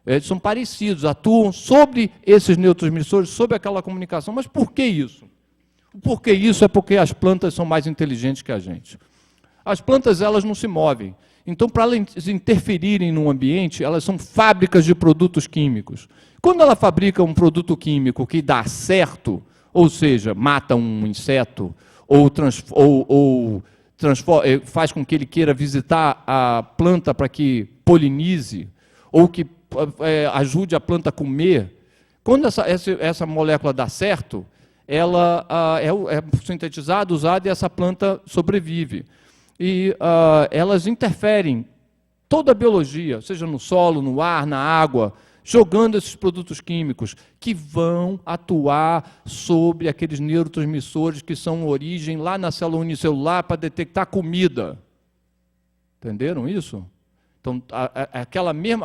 Eles são parecidos, atuam sobre esses neurotransmissores, sobre aquela comunicação. Mas por que isso? O porquê isso é porque as plantas são mais inteligentes que a gente. As plantas, elas não se movem. Então, para elas interferirem no ambiente, elas são fábricas de produtos químicos. Quando ela fabrica um produto químico que dá certo, ou seja, mata um inseto, ou faz com que ele queira visitar a planta para que polinize, ou que ajude a planta a comer, quando essa molécula dá certo, ela é sintetizada, usada, e essa planta sobrevive. E elas interferem toda a biologia, seja no solo, no ar, na água, jogando esses produtos químicos que vão atuar sobre aqueles neurotransmissores que são origem lá na célula unicelular para detectar comida. Entenderam isso? Então,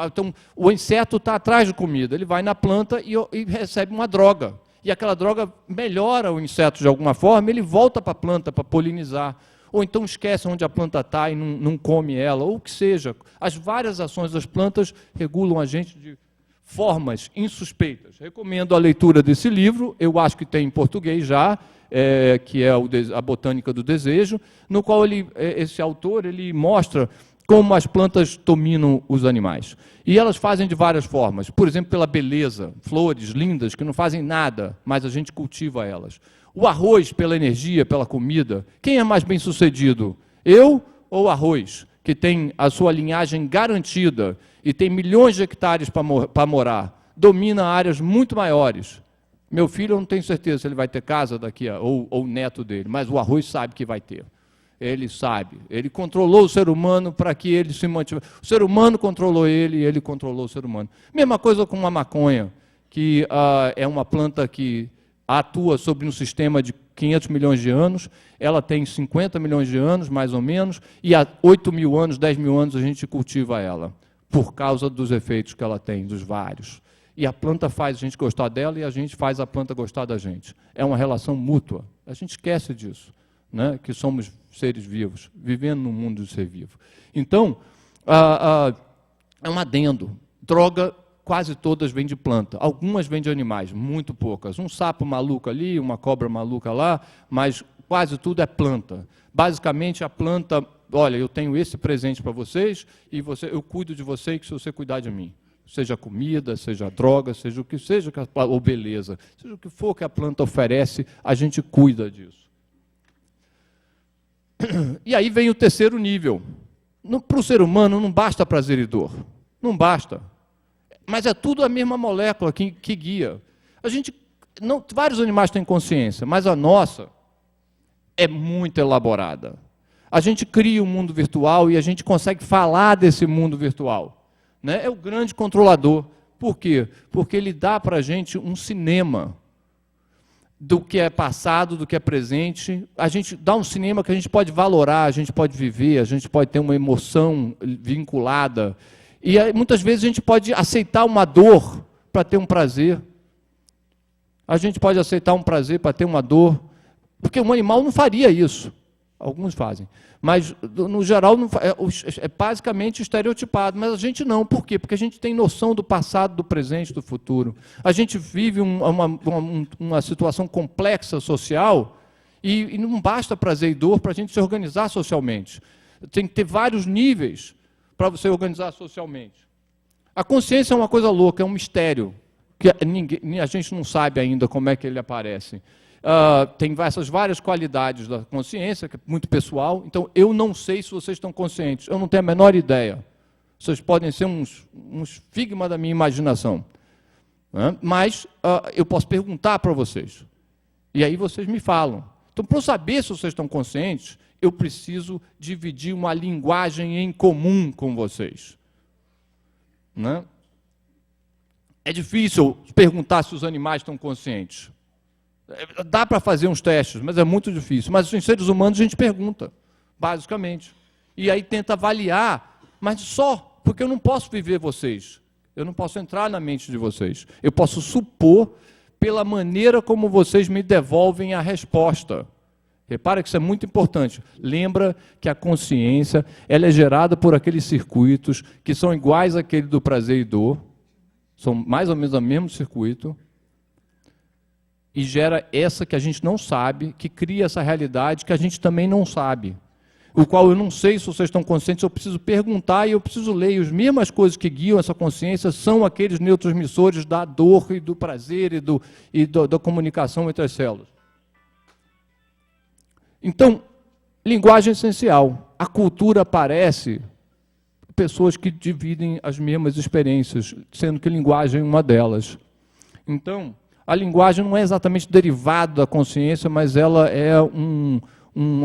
então o inseto está atrás de comida, ele vai na planta e recebe uma droga. E aquela droga melhora o inseto de alguma forma, ele volta para a planta para polinizar. Ou então esquece onde a planta está e não come ela, ou o que seja. As várias ações das plantas regulam a gente de formas insuspeitas. Recomendo a leitura desse livro, eu acho que tem em português já, que é A Botânica do Desejo, no qual esse autor ele mostra como as plantas dominam os animais. E elas fazem de várias formas. Por exemplo, pela beleza, flores lindas que não fazem nada, mas a gente cultiva elas. O arroz, pela energia, pela comida. Quem é mais bem-sucedido? Eu ou o arroz, que tem a sua linhagem garantida e tem milhões de hectares para morar, domina áreas muito maiores. Meu filho, eu não tenho certeza se ele vai ter casa daqui, ou o neto dele, mas o arroz sabe que vai ter. Ele sabe. Ele controlou o ser humano para que ele se mantivesse. O ser humano controlou ele e ele controlou o ser humano. Mesma coisa com a maconha, que é uma planta que atua sobre um sistema de 500 milhões de anos, ela tem 50 milhões de anos, mais ou menos, e há 8 mil anos, 10 mil anos a gente cultiva ela, por causa dos efeitos que ela tem, dos vários. E a planta faz a gente gostar dela e a gente faz a planta gostar da gente. É uma relação mútua. A gente esquece disso, né? Que somos seres vivos, vivendo num mundo de ser vivo. Então, é um adendo. Droga, quase todas vêm de planta. Algumas vêm de animais, muito poucas. Um sapo maluco ali, uma cobra maluca lá, mas quase tudo é planta. Basicamente, a planta, olha, eu tenho esse presente para vocês e eu cuido de você se você cuidar de mim. Seja comida, seja droga, seja o que seja, ou beleza. Seja o que for que a planta oferece, a gente cuida disso. E aí vem o terceiro nível. Para o ser humano não basta prazer e dor. Não basta. Mas é tudo a mesma molécula que guia. Vários animais têm consciência, mas a nossa é muito elaborada. A gente cria um mundo virtual e a gente consegue falar desse mundo virtual. Né? É o grande controlador. Por quê? Porque ele dá para a gente um cinema do que é passado, do que é presente. A gente dá um cinema que a gente pode valorar, a gente pode viver, a gente pode ter uma emoção vinculada. E aí, muitas vezes a gente pode aceitar uma dor para ter um prazer. A gente pode aceitar um prazer para ter uma dor, porque um animal não faria isso. Alguns fazem. Mas, no geral, é basicamente estereotipado. Mas a gente não. Por quê? Porque a gente tem noção do passado, do presente, do futuro. A gente vive uma situação complexa social e não basta prazer e dor para a gente se organizar socialmente. Tem que ter vários níveis para você organizar socialmente. A consciência é uma coisa louca, é um mistério, que a gente não sabe ainda como é que ele aparece. Tem essas várias qualidades da consciência, que é muito pessoal, então eu não sei se vocês estão conscientes, eu não tenho a menor ideia. Vocês podem ser uns figma da minha imaginação. Né? Mas eu posso perguntar para vocês, e aí vocês me falam. Então, para eu saber se vocês estão conscientes, eu preciso dividir uma linguagem em comum com vocês. Né? É difícil perguntar se os animais estão conscientes. Dá para fazer uns testes, mas é muito difícil. Mas em seres humanos a gente pergunta, basicamente. E aí tenta avaliar, mas só, porque eu não posso viver vocês. Eu não posso entrar na mente de vocês. Eu posso supor pela maneira como vocês me devolvem a resposta. Repara que isso é muito importante. Lembra que a consciência ela é gerada por aqueles circuitos que são iguais àquele do prazer e dor, são mais ou menos o mesmo circuito, e gera essa que a gente não sabe, que cria essa realidade que a gente também não sabe, o qual eu não sei se vocês estão conscientes, eu preciso perguntar e eu preciso ler, e as mesmas coisas que guiam essa consciência são aqueles neurotransmissores da dor e do prazer da comunicação entre as células. Então, linguagem essencial. A cultura parece pessoas que dividem as mesmas experiências, sendo que linguagem é uma delas. Então, a linguagem não é exatamente derivada da consciência, mas ela é um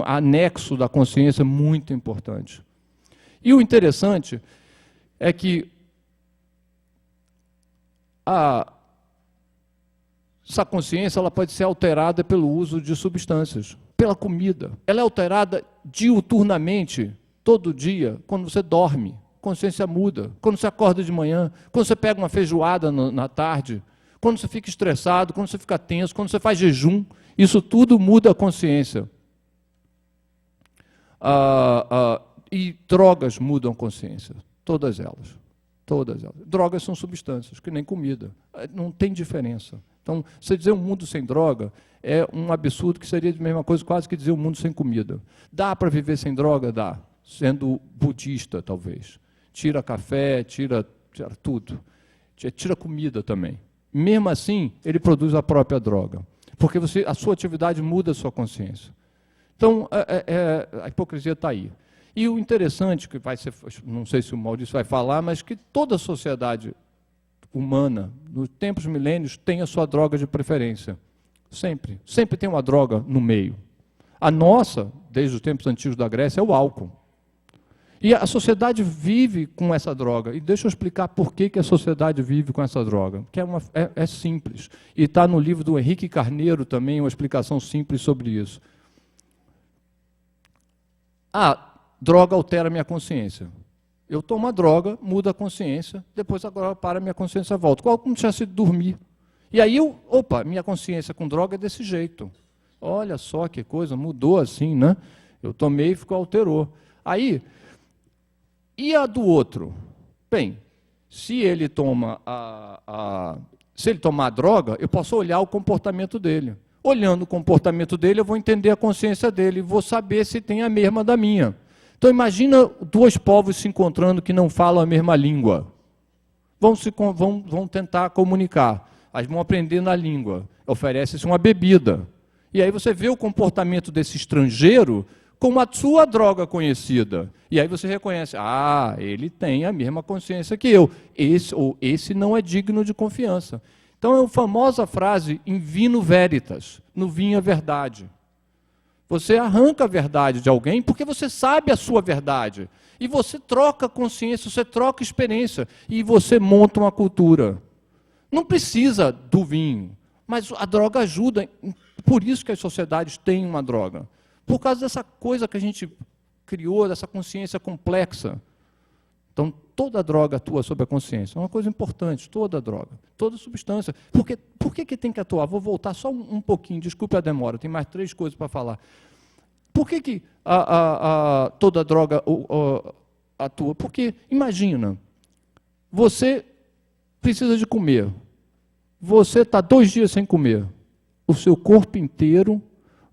anexo da consciência muito importante. E o interessante é que essa consciência ela pode ser alterada pelo uso de substâncias, pela comida. Ela é alterada diuturnamente, todo dia, quando você dorme. A consciência muda. Quando você acorda de manhã, quando você pega uma feijoada na tarde, quando você fica estressado, quando você fica tenso, quando você faz jejum, isso tudo muda a consciência. E drogas mudam a consciência, todas elas. Todas elas. Drogas são substâncias, que nem comida. Não tem diferença. Então, você dizer um mundo sem droga é um absurdo que seria a mesma coisa quase que dizer um mundo sem comida. Dá para viver sem droga? Dá. Sendo budista, talvez. Tira café, tira tudo. Tira comida também. Mesmo assim, ele produz a própria droga. Porque a sua atividade muda a sua consciência. Então, a hipocrisia está aí. E o interessante, que vai ser, não sei se o Maurício vai falar, mas que toda a sociedade humana, nos tempos milênios, tem a sua droga de preferência. Sempre. Sempre tem uma droga no meio. A nossa, desde os tempos antigos da Grécia, é o álcool. E a sociedade vive com essa droga. E deixa eu explicar por que a sociedade vive com essa droga. Que é simples. E está no livro do Henrique Carneiro também, uma explicação simples sobre isso. A droga altera a minha consciência. Eu tomo a droga, muda a consciência, depois agora para a minha consciência volta. Como se fosse dormir. E aí minha consciência com droga é desse jeito. Olha só que coisa, mudou assim, né? Eu tomei e alterou. Aí, e a do outro? Bem, se ele toma se ele tomar a droga, eu posso olhar o comportamento dele. Olhando o comportamento dele, eu vou entender a consciência dele, vou saber se tem a mesma da minha. Então, imagina dois povos se encontrando que não falam a mesma língua. Vão tentar comunicar. Aí vão aprender na língua. Oferece-se uma bebida. E aí você vê o comportamento desse estrangeiro com a sua droga conhecida. E aí você reconhece, ele tem a mesma consciência que eu. Esse não é digno de confiança. Então, é a famosa frase, in vino veritas, no vinho a verdade. Você arranca a verdade de alguém porque você sabe a sua verdade. E você troca consciência, você troca experiência. E você monta uma cultura. Não precisa do vinho, mas a droga ajuda. Por isso que as sociedades têm uma droga. Por causa dessa coisa que a gente criou, dessa consciência complexa. Então, toda droga atua sobre a consciência. É uma coisa importante, toda droga, toda substância. Por que tem que atuar? Vou voltar só um pouquinho, desculpe a demora, tem mais 3 coisas para falar. Por que toda droga atua? Porque, imagina, você precisa de comer. Você está 2 dias sem comer. O seu corpo inteiro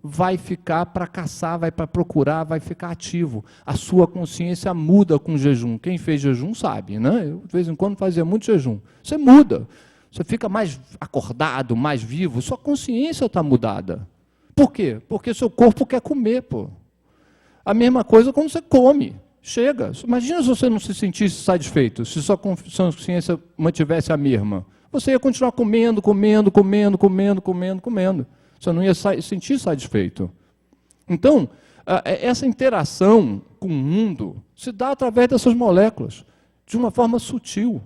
vai ficar para caçar, vai para procurar, vai ficar ativo. A sua consciência muda com o jejum. Quem fez jejum sabe, né? Eu, de vez em quando, fazia muito jejum. Você muda. Você fica mais acordado, mais vivo. Sua consciência está mudada. Por quê? Porque seu corpo quer comer, pô. A mesma coisa quando você come. Chega. Imagina se você não se sentisse satisfeito, se sua consciência mantivesse a mesma. Você ia continuar comendo, comendo, comendo, comendo, comendo, comendo. Você não ia se sentir satisfeito. Então, essa interação com o mundo se dá através dessas moléculas, de uma forma sutil.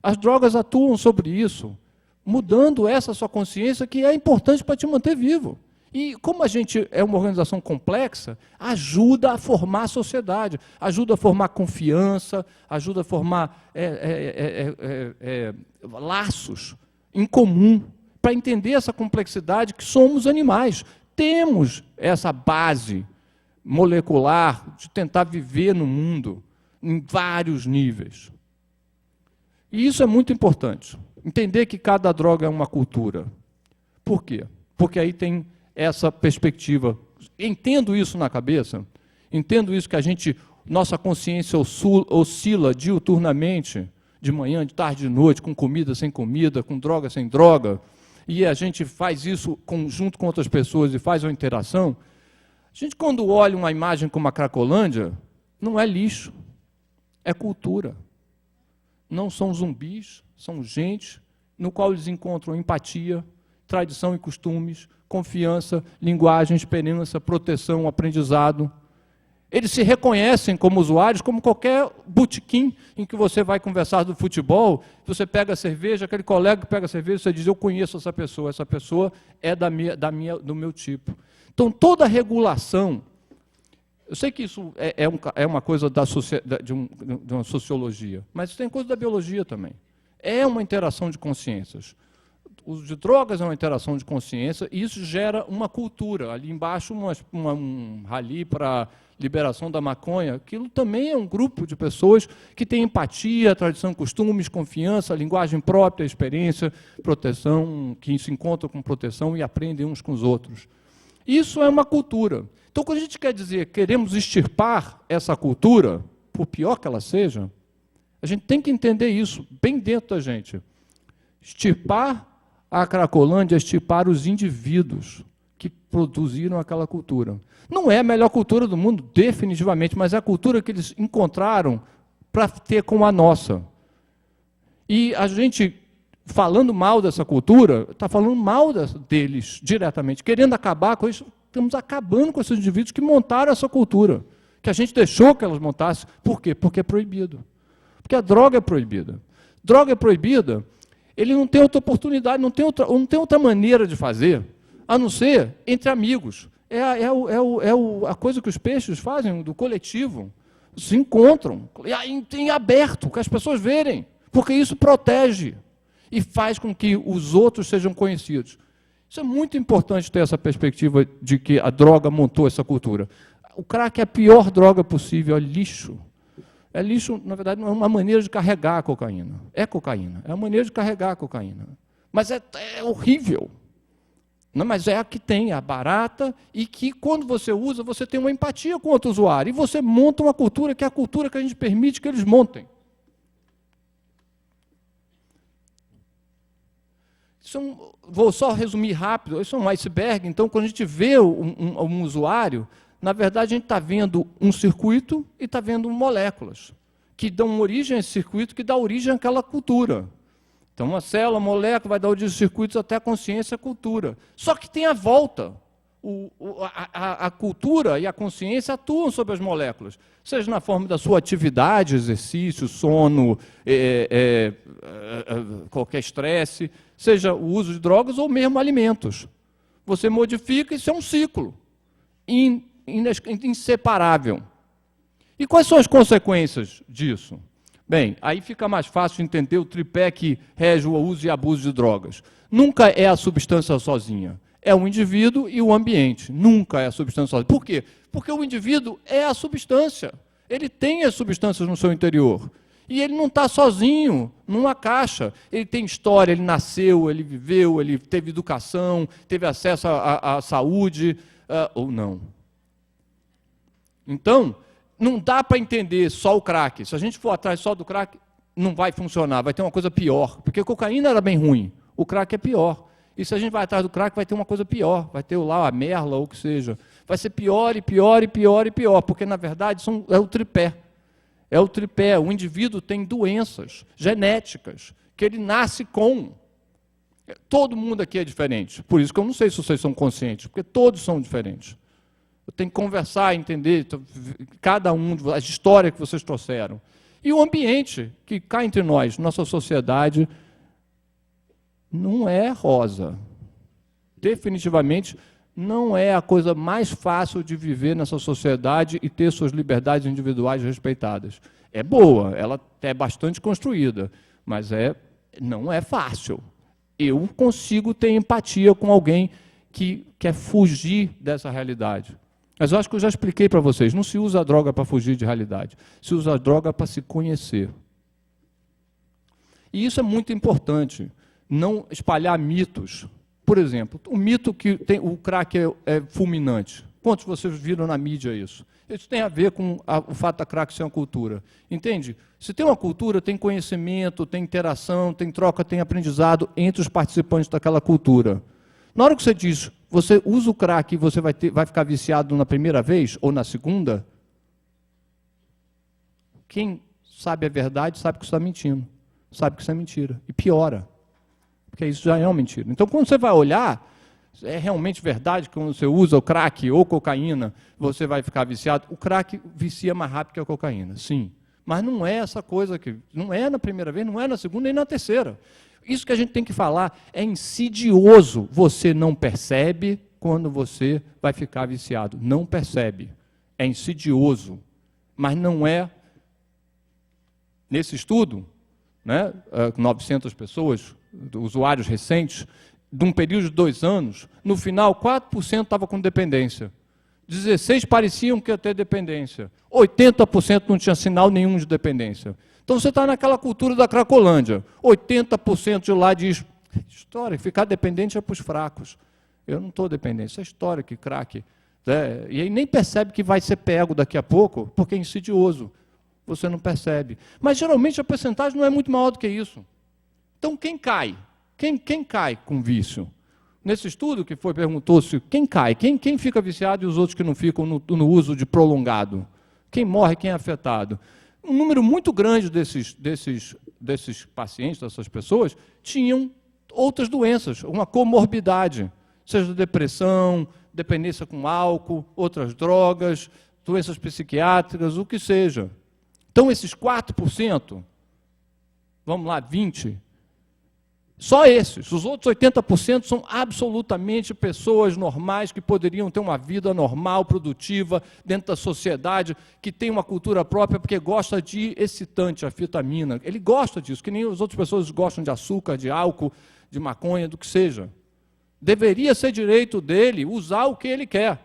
As drogas atuam sobre isso, mudando essa sua consciência, que é importante para te manter vivo. E como a gente é uma organização complexa, ajuda a formar a sociedade, ajuda a formar confiança, ajuda a formar laços em comum, para entender essa complexidade que somos animais. Temos essa base molecular de tentar viver no mundo em vários níveis. E isso é muito importante. Entender que cada droga é uma cultura. Por quê? Porque aí tem essa perspectiva. Entendo isso na cabeça, entendo isso que nossa consciência oscila diuturnamente, de manhã, de tarde, de noite, com comida, sem comida, com droga, sem droga, e a gente faz isso junto com outras pessoas e faz uma interação. A gente, quando olha uma imagem como a Cracolândia, não é lixo, é cultura. Não são zumbis, são gente no qual eles encontram empatia, tradição e costumes, confiança, linguagem, experiência, proteção, aprendizado. Eles se reconhecem como usuários, como qualquer botequim em que você vai conversar do futebol, você pega a cerveja, aquele colega que pega a cerveja, você diz, eu conheço essa pessoa é do meu tipo. Então, toda regulação, eu sei que isso é uma coisa de uma sociologia, mas tem coisa da biologia também. É uma interação de consciências. O uso de drogas é uma interação de consciência e isso gera uma cultura. Ali embaixo, um rally para liberação da maconha, aquilo também é um grupo de pessoas que tem empatia, tradição, costumes, confiança, linguagem própria, experiência, proteção, que se encontram com proteção e aprendem uns com os outros. Isso é uma cultura. Então, quando a gente quer dizer queremos extirpar essa cultura, por pior que ela seja, a gente tem que entender isso bem dentro da gente. Extirpar a Cracolândia, extirpar os indivíduos que produziram aquela cultura. Não é a melhor cultura do mundo, definitivamente, mas é a cultura que eles encontraram para ter com a nossa. E a gente, falando mal dessa cultura, está falando mal deles diretamente, querendo acabar com isso. Estamos acabando com esses indivíduos que montaram essa cultura, que a gente deixou que elas montassem. Por quê? Porque é proibido. Porque a droga é proibida. Droga é proibida, ele não tem outra oportunidade, não tem outra maneira de fazer, a não ser entre amigos. A coisa que os peixes fazem, do coletivo. Se encontram, em aberto, que as pessoas verem, porque isso protege e faz com que os outros sejam conhecidos. Isso é muito importante ter essa perspectiva de que a droga montou essa cultura. O crack é a pior droga possível, é lixo. É lixo, na verdade, não é uma maneira de carregar a cocaína. É cocaína, é uma maneira de carregar a cocaína. Mas é horrível. Não, mas é a que tem, a barata, e que, quando você usa, você tem uma empatia com outro usuário. E você monta uma cultura que é a cultura que a gente permite que eles montem. Vou só resumir rápido, isso é um iceberg. Então, quando a gente vê um usuário, na verdade, a gente está vendo um circuito e está vendo moléculas, que dão origem a esse circuito, que dá origem àquela cultura. Então, uma célula, molécula, vai dar origem aos circuitos até a consciência, a cultura. Só que tem a volta. A cultura e a consciência atuam sobre as moléculas, seja na forma da sua atividade, exercício, sono, qualquer estresse, seja o uso de drogas ou mesmo alimentos. Você modifica, isso é um ciclo inseparável. E quais são as consequências disso? Bem, aí fica mais fácil entender o tripé que rege o uso e abuso de drogas. Nunca é a substância sozinha. É o indivíduo e o ambiente. Nunca é a substância sozinha. Por quê? Porque o indivíduo é a substância. Ele tem as substâncias no seu interior. E ele não está sozinho numa caixa. Ele tem história, ele nasceu, ele viveu, ele teve educação, teve acesso à saúde, ou não. Então, não dá para entender só o crack. Se a gente for atrás só do crack, não vai funcionar, vai ter uma coisa pior. Porque a cocaína era bem ruim, o crack é pior. E se a gente vai atrás do crack, vai ter uma coisa pior. Vai ter lá a merla ou o que seja. Vai ser pior e pior e pior e pior, porque, na verdade, é o tripé. É o tripé. O indivíduo tem doenças genéticas que ele nasce com. Todo mundo aqui é diferente. Por isso que eu não sei se vocês são conscientes, porque todos são diferentes. Eu tenho que conversar, entender cada um, a história que vocês trouxeram. E o ambiente que cá entre nós, nossa sociedade, não é rosa. Definitivamente não é a coisa mais fácil de viver nessa sociedade e ter suas liberdades individuais respeitadas. É boa, ela é bastante construída, mas não é fácil. Eu consigo ter empatia com alguém que quer fugir dessa realidade. Mas eu acho que eu já expliquei para vocês, não se usa a droga para fugir de realidade, se usa a droga para se conhecer. E isso é muito importante, não espalhar mitos. Por exemplo, o mito que o crack é fulminante. Quantos de vocês viram na mídia isso? Isso tem a ver com o fato da crack ser uma cultura. Entende? Se tem uma cultura, tem conhecimento, tem interação, tem troca, tem aprendizado entre os participantes daquela cultura. Na hora que você diz, você usa o crack e você vai ficar viciado na primeira vez ou na segunda, quem sabe a verdade sabe que você está mentindo. Sabe que isso é mentira. E piora. Porque isso já é uma mentira. Então, quando você vai olhar, é realmente verdade que quando você usa o crack ou cocaína, você vai ficar viciado? O crack vicia mais rápido que a cocaína, sim. Mas não é essa coisa que... Não é na primeira vez, não é na segunda, nem na terceira. Isso que a gente tem que falar é insidioso. Você não percebe quando você vai ficar viciado. Não percebe. É insidioso. Mas não é... Nesse estudo, né, 900 pessoas, usuários recentes, de um período de 2 anos, no final, 4% estava com dependência. 16% pareciam que ia ter dependência. 80% não tinha sinal nenhum de dependência. Então, você está naquela cultura da Cracolândia. 80% de lá diz, história, ficar dependente é para os fracos. Eu não estou dependente, isso é história que crack. Né? E aí nem percebe que vai ser pego daqui a pouco, porque é insidioso. Você não percebe. Mas, geralmente, a percentagem não é muito maior do que isso. Então, quem cai? Quem cai com vício? Nesse estudo que perguntou-se quem cai, quem fica viciado e os outros que não ficam no uso de prolongado? Quem morre, quem é afetado? Um número muito grande desses pacientes, dessas pessoas, tinham outras doenças, uma comorbidade, seja depressão, dependência com álcool, outras drogas, doenças psiquiátricas, o que seja. Então, esses 4%, vamos lá, 20%, só esses. Os outros 80% são absolutamente pessoas normais que poderiam ter uma vida normal, produtiva, dentro da sociedade, que tem uma cultura própria, porque gosta de excitante, anfetamina. Ele gosta disso, que nem as outras pessoas gostam de açúcar, de álcool, de maconha, do que seja. Deveria ser direito dele usar o que ele quer.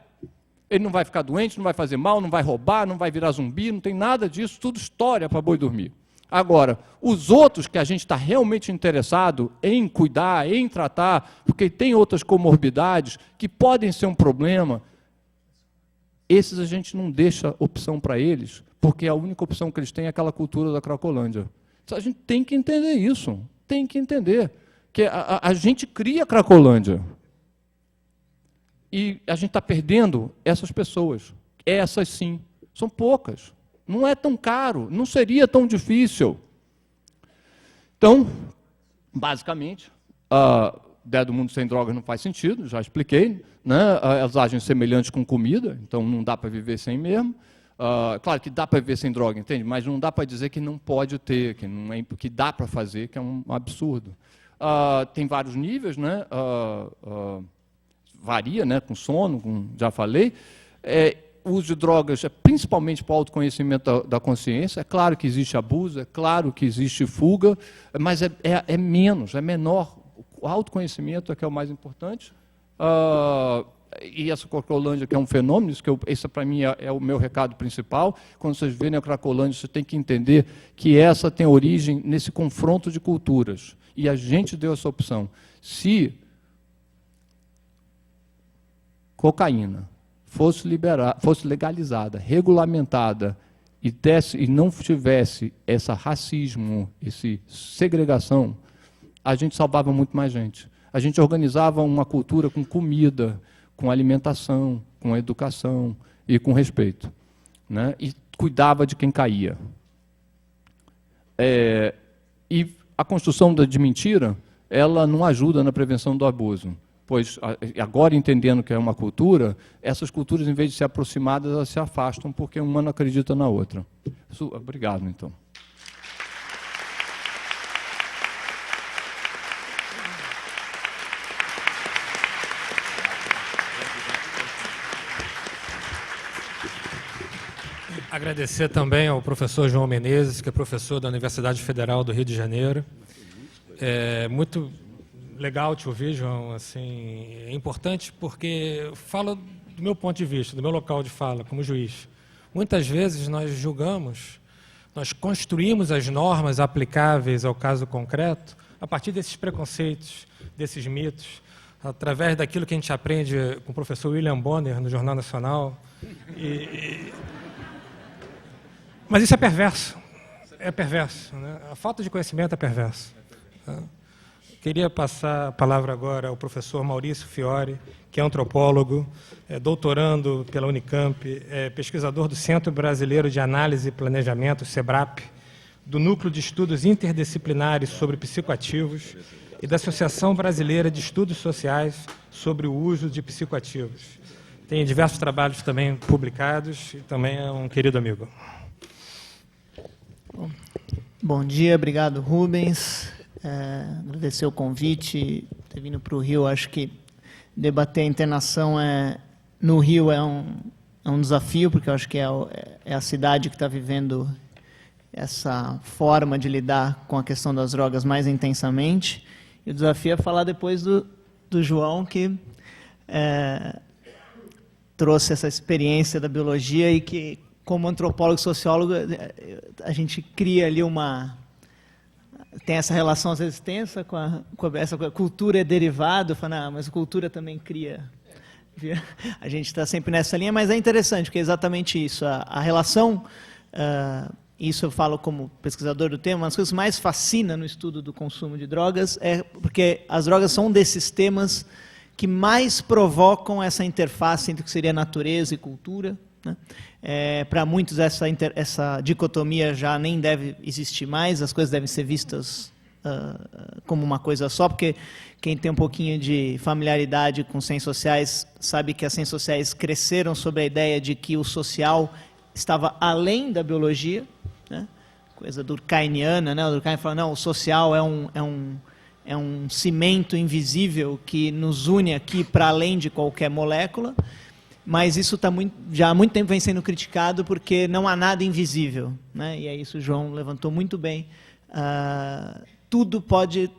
Ele não vai ficar doente, não vai fazer mal, não vai roubar, não vai virar zumbi, não tem nada disso, tudo história para boi dormir. Agora, os outros que a gente está realmente interessado em cuidar, em tratar, porque tem outras comorbidades que podem ser um problema, esses a gente não deixa opção para eles, porque a única opção que eles têm é aquela cultura da Cracolândia. Então, a gente tem que entender isso, tem que entender que a gente cria a Cracolândia. E a gente está perdendo essas pessoas. Essas sim, são poucas. Não é tão caro, não seria tão difícil. Então, basicamente, a ideia do mundo sem drogas não faz sentido, já expliquei, né? Elas agem semelhantes com comida, então não dá para viver sem mesmo. Claro que dá para viver sem droga, entende? Mas não dá para dizer que não pode ter, que dá para fazer, que é um absurdo. Tem vários níveis, né? Varia, né? Com sono, já falei. O uso de drogas é principalmente para o autoconhecimento da consciência. É claro que existe abuso, é claro que existe fuga, mas é menos, é menor. O autoconhecimento é que é o mais importante. e essa Cracolândia, que é um fenômeno, esse para mim é o meu recado principal. Quando vocês verem a Cracolândia, você tem que entender que essa tem origem nesse confronto de culturas. E a gente deu essa opção. Se cocaína fosse legalizada, regulamentada, e não tivesse esse racismo, essa segregação, a gente salvava muito mais gente. A gente organizava uma cultura com comida, com alimentação, com educação e com respeito, né? E cuidava de quem caía. E a construção de mentira, ela não ajuda na prevenção do abuso, pois, agora entendendo que é uma cultura, essas culturas, em vez de se aproximadas, elas se afastam, porque uma não acredita na outra. Obrigado, então. Agradecer também ao professor João Menezes, que é professor da Universidade Federal do Rio de Janeiro. É muito legal te ouvir, João. Assim, é importante porque fala do meu ponto de vista, do meu local de fala como juiz. Muitas vezes nós julgamos, nós construímos as normas aplicáveis ao caso concreto a partir desses preconceitos, desses mitos, através daquilo que a gente aprende com o professor William Bonner no Jornal Nacional. Mas isso é perverso. É perverso, né? A falta de conhecimento é perverso. Queria passar a palavra agora ao professor Maurício Fiore, que é antropólogo, doutorando pela Unicamp, pesquisador do Centro Brasileiro de Análise e Planejamento, SEBRAP, do Núcleo de Estudos Interdisciplinares sobre Psicoativos e da Associação Brasileira de Estudos Sociais sobre o Uso de Psicoativos. Tem diversos trabalhos também publicados e também é um querido amigo. Bom dia, obrigado, Rubens. Agradecer o convite, ter vindo para o Rio. Acho que debater a internação no Rio é um desafio, porque eu acho que é a cidade que está vivendo essa forma de lidar com a questão das drogas mais intensamente. E o desafio é falar depois do João, que trouxe essa experiência da biologia e que, como antropólogo e sociólogo, a gente cria ali tem essa relação às vezes tensa com essa cultura é derivado, fala, mas a cultura também cria. A gente está sempre nessa linha, mas é interessante, porque é exatamente isso. A relação, isso eu falo como pesquisador do tema, uma das coisas que mais fascina no estudo do consumo de drogas é porque as drogas são um desses temas que mais provocam essa interface entre o que seria natureza e cultura, né? Para muitos essa dicotomia já nem deve existir mais, as coisas devem ser vistas como uma coisa só, porque quem tem um pouquinho de familiaridade com ciências sociais sabe que as ciências sociais cresceram sobre a ideia de que o social estava além da biologia, né? Coisa durkheimiana, né? O Durkheim fala, não, o social é um cimento invisível que nos une aqui para além de qualquer molécula. Mas isso já há muito tempo vem sendo criticado porque não há nada invisível, né? E é isso o João levantou muito bem. Tudo pode...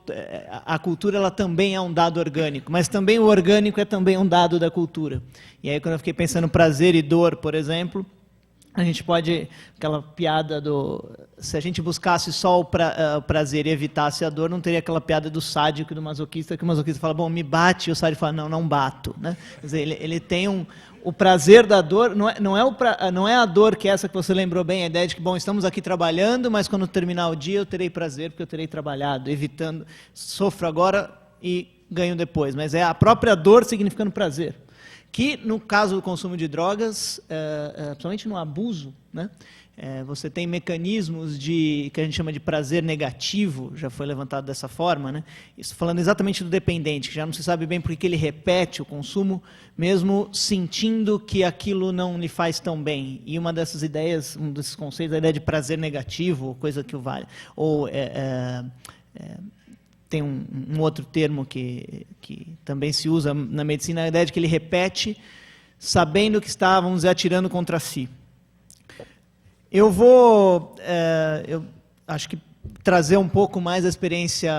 A cultura ela também é um dado orgânico, mas também o orgânico é também um dado da cultura. E aí, quando eu fiquei pensando prazer e dor, por exemplo, a gente pode... Aquela piada se a gente buscasse só o prazer e evitasse a dor, não teria aquela piada do sádico e do masoquista, que o masoquista fala, bom, me bate, e o sádico fala, não bato, né? Quer dizer, ele tem o prazer da dor, não é a dor que é essa que você lembrou bem, a ideia de que, bom, estamos aqui trabalhando, mas quando terminar o dia eu terei prazer, porque eu terei trabalhado, evitando, sofro agora e ganho depois. Mas é a própria dor significando prazer. Que, no caso do consumo de drogas, principalmente no abuso, né, você tem mecanismos que a gente chama de prazer negativo, já foi levantado dessa forma, né? Isso falando exatamente do dependente, que já não se sabe bem por que ele repete o consumo, mesmo sentindo que aquilo não lhe faz tão bem. E uma dessas ideias, um desses conceitos, é a ideia de prazer negativo, coisa que o vale. Ou tem um outro termo que também se usa na medicina, a ideia de que ele repete sabendo que está, vamos dizer, atirando contra si. Eu acho que trazer um pouco mais a experiência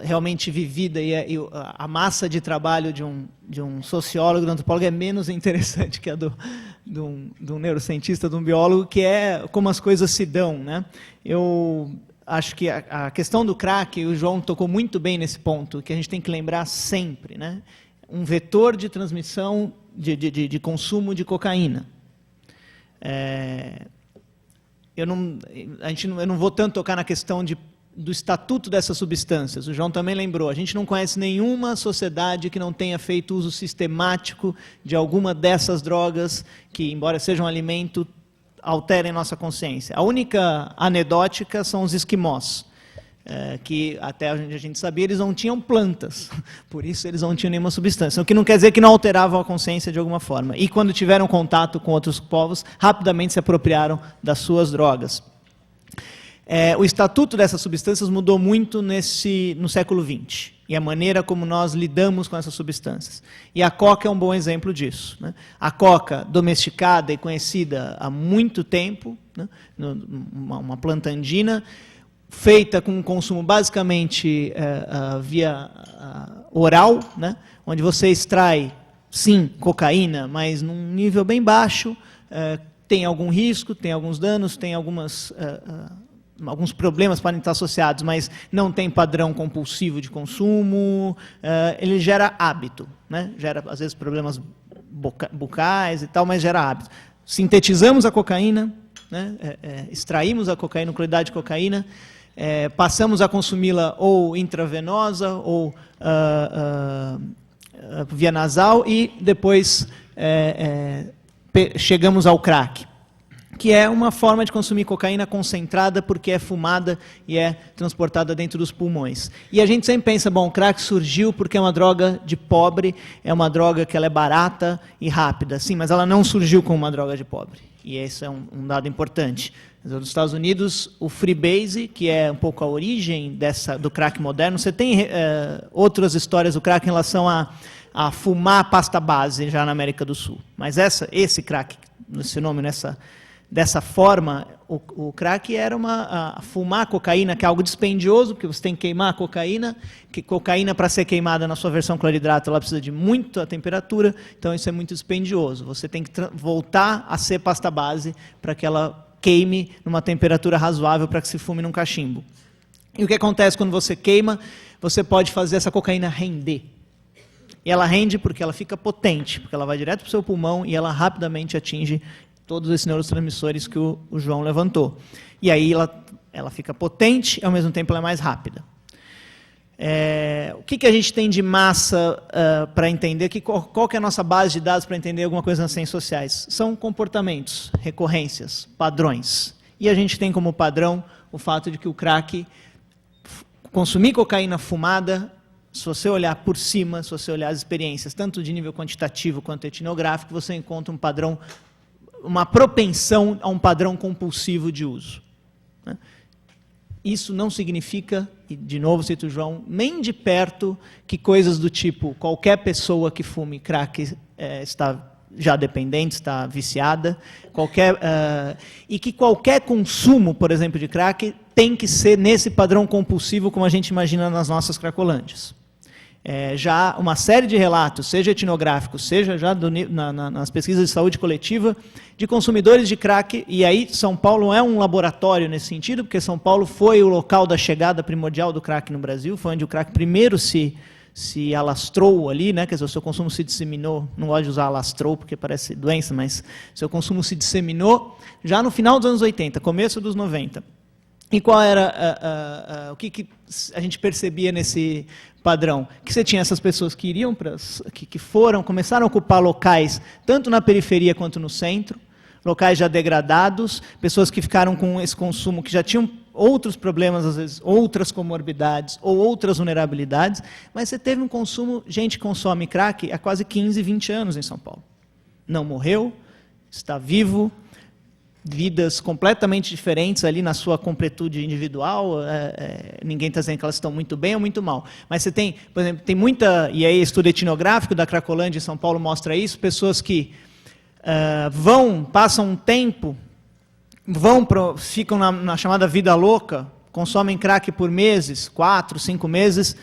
realmente vivida e a massa de trabalho de um sociólogo, de um antropólogo é menos interessante que a de um neurocientista, de um biólogo, que é como as coisas se dão, né? Eu acho que a questão do crack, o João tocou muito bem nesse ponto, que a gente tem que lembrar sempre, né? Um vetor de transmissão de consumo de cocaína. Eu não vou tanto tocar na questão do estatuto dessas substâncias. O João também lembrou, a gente não conhece nenhuma sociedade que não tenha feito uso sistemático de alguma dessas drogas que, embora sejam alimento, alterem nossa consciência. A única anedótica são os esquimós, que até onde a gente sabia, eles não tinham plantas, por isso eles não tinham nenhuma substância, o que não quer dizer que não alteravam a consciência de alguma forma. E quando tiveram contato com outros povos, rapidamente se apropriaram das suas drogas. O estatuto dessas substâncias mudou muito no século XX, e a maneira como nós lidamos com essas substâncias. E a coca é um bom exemplo disso, né? A coca, domesticada e conhecida há muito tempo, né? Uma planta andina, feita com um consumo basicamente via oral, né? Onde você extrai, sim, cocaína, mas num nível bem baixo, tem algum risco, tem alguns danos, tem alguns problemas podem estar associados, mas não tem padrão compulsivo de consumo, ele gera hábito, né? Gera, às vezes, problemas bucais e tal, mas gera hábito. Sintetizamos a cocaína, né? Extraímos a cocaína, qualidade de cocaína, passamos a consumi-la ou intravenosa ou via nasal e depois chegamos ao crack, que é uma forma de consumir cocaína concentrada porque é fumada e é transportada dentro dos pulmões. E a gente sempre pensa, bom, o crack surgiu porque é uma droga de pobre, é uma droga que ela é barata e rápida. Sim, mas ela não surgiu como uma droga de pobre. E esse é um dado importante. Nos Estados Unidos, o freebase, que é um pouco a origem do crack moderno, você tem outras histórias do crack em relação a fumar pasta base já na América do Sul. Mas esse crack, esse nome, dessa forma, o crack era fumar cocaína, que é algo dispendioso, porque você tem que queimar a cocaína, que cocaína, para ser queimada na sua versão cloridrato, ela precisa de muita temperatura, então isso é muito dispendioso. Você tem que voltar a ser pasta base para que ela queime numa temperatura razoável para que se fume num cachimbo. E o que acontece quando você queima? Você pode fazer essa cocaína render. E ela rende porque ela fica potente, porque ela vai direto para o seu pulmão e ela rapidamente atinge todos esses neurotransmissores que o João levantou. E aí ela fica potente e, ao mesmo tempo, ela é mais rápida. O que a gente tem de massa para entender? Qual que é a nossa base de dados para entender alguma coisa nas ciências sociais? São comportamentos, recorrências, padrões. E a gente tem como padrão o fato de que o crack, consumir cocaína fumada, se você olhar por cima, se você olhar as experiências, tanto de nível quantitativo quanto etnográfico, você encontra um padrão, uma propensão a um padrão compulsivo de uso. Isso não significa, e de novo cito o João, nem de perto que coisas do tipo qualquer pessoa que fume crack está já dependente, está viciada, e que qualquer consumo, por exemplo, de crack tem que ser nesse padrão compulsivo como a gente imagina nas nossas cracolândias. Já uma série de relatos, seja etnográficos, seja já nas pesquisas de saúde coletiva, de consumidores de crack, e aí São Paulo é um laboratório nesse sentido, porque São Paulo foi o local da chegada primordial do crack no Brasil, foi onde o crack primeiro se alastrou ali, né? Quer dizer, o seu consumo se disseminou, não gosto de usar alastrou porque parece doença, mas seu consumo se disseminou já no final dos anos 80, começo dos 90. E qual era o que a gente percebia nesse padrão? Que você tinha essas pessoas que iriam começaram a ocupar locais, tanto na periferia quanto no centro, locais já degradados, pessoas que ficaram com esse consumo, que já tinham outros problemas, às vezes outras comorbidades ou outras vulnerabilidades, mas você teve um consumo, gente consome crack há quase 15, 20 anos em São Paulo. Não morreu, está vivo, vidas completamente diferentes ali na sua completude individual, ninguém está dizendo que elas estão muito bem ou muito mal. Mas você tem, por exemplo, tem muita, e aí estudo etnográfico da Cracolândia em São Paulo mostra isso, pessoas que passam um tempo, ficam na chamada vida louca, consomem crack por meses, 4, 5 meses,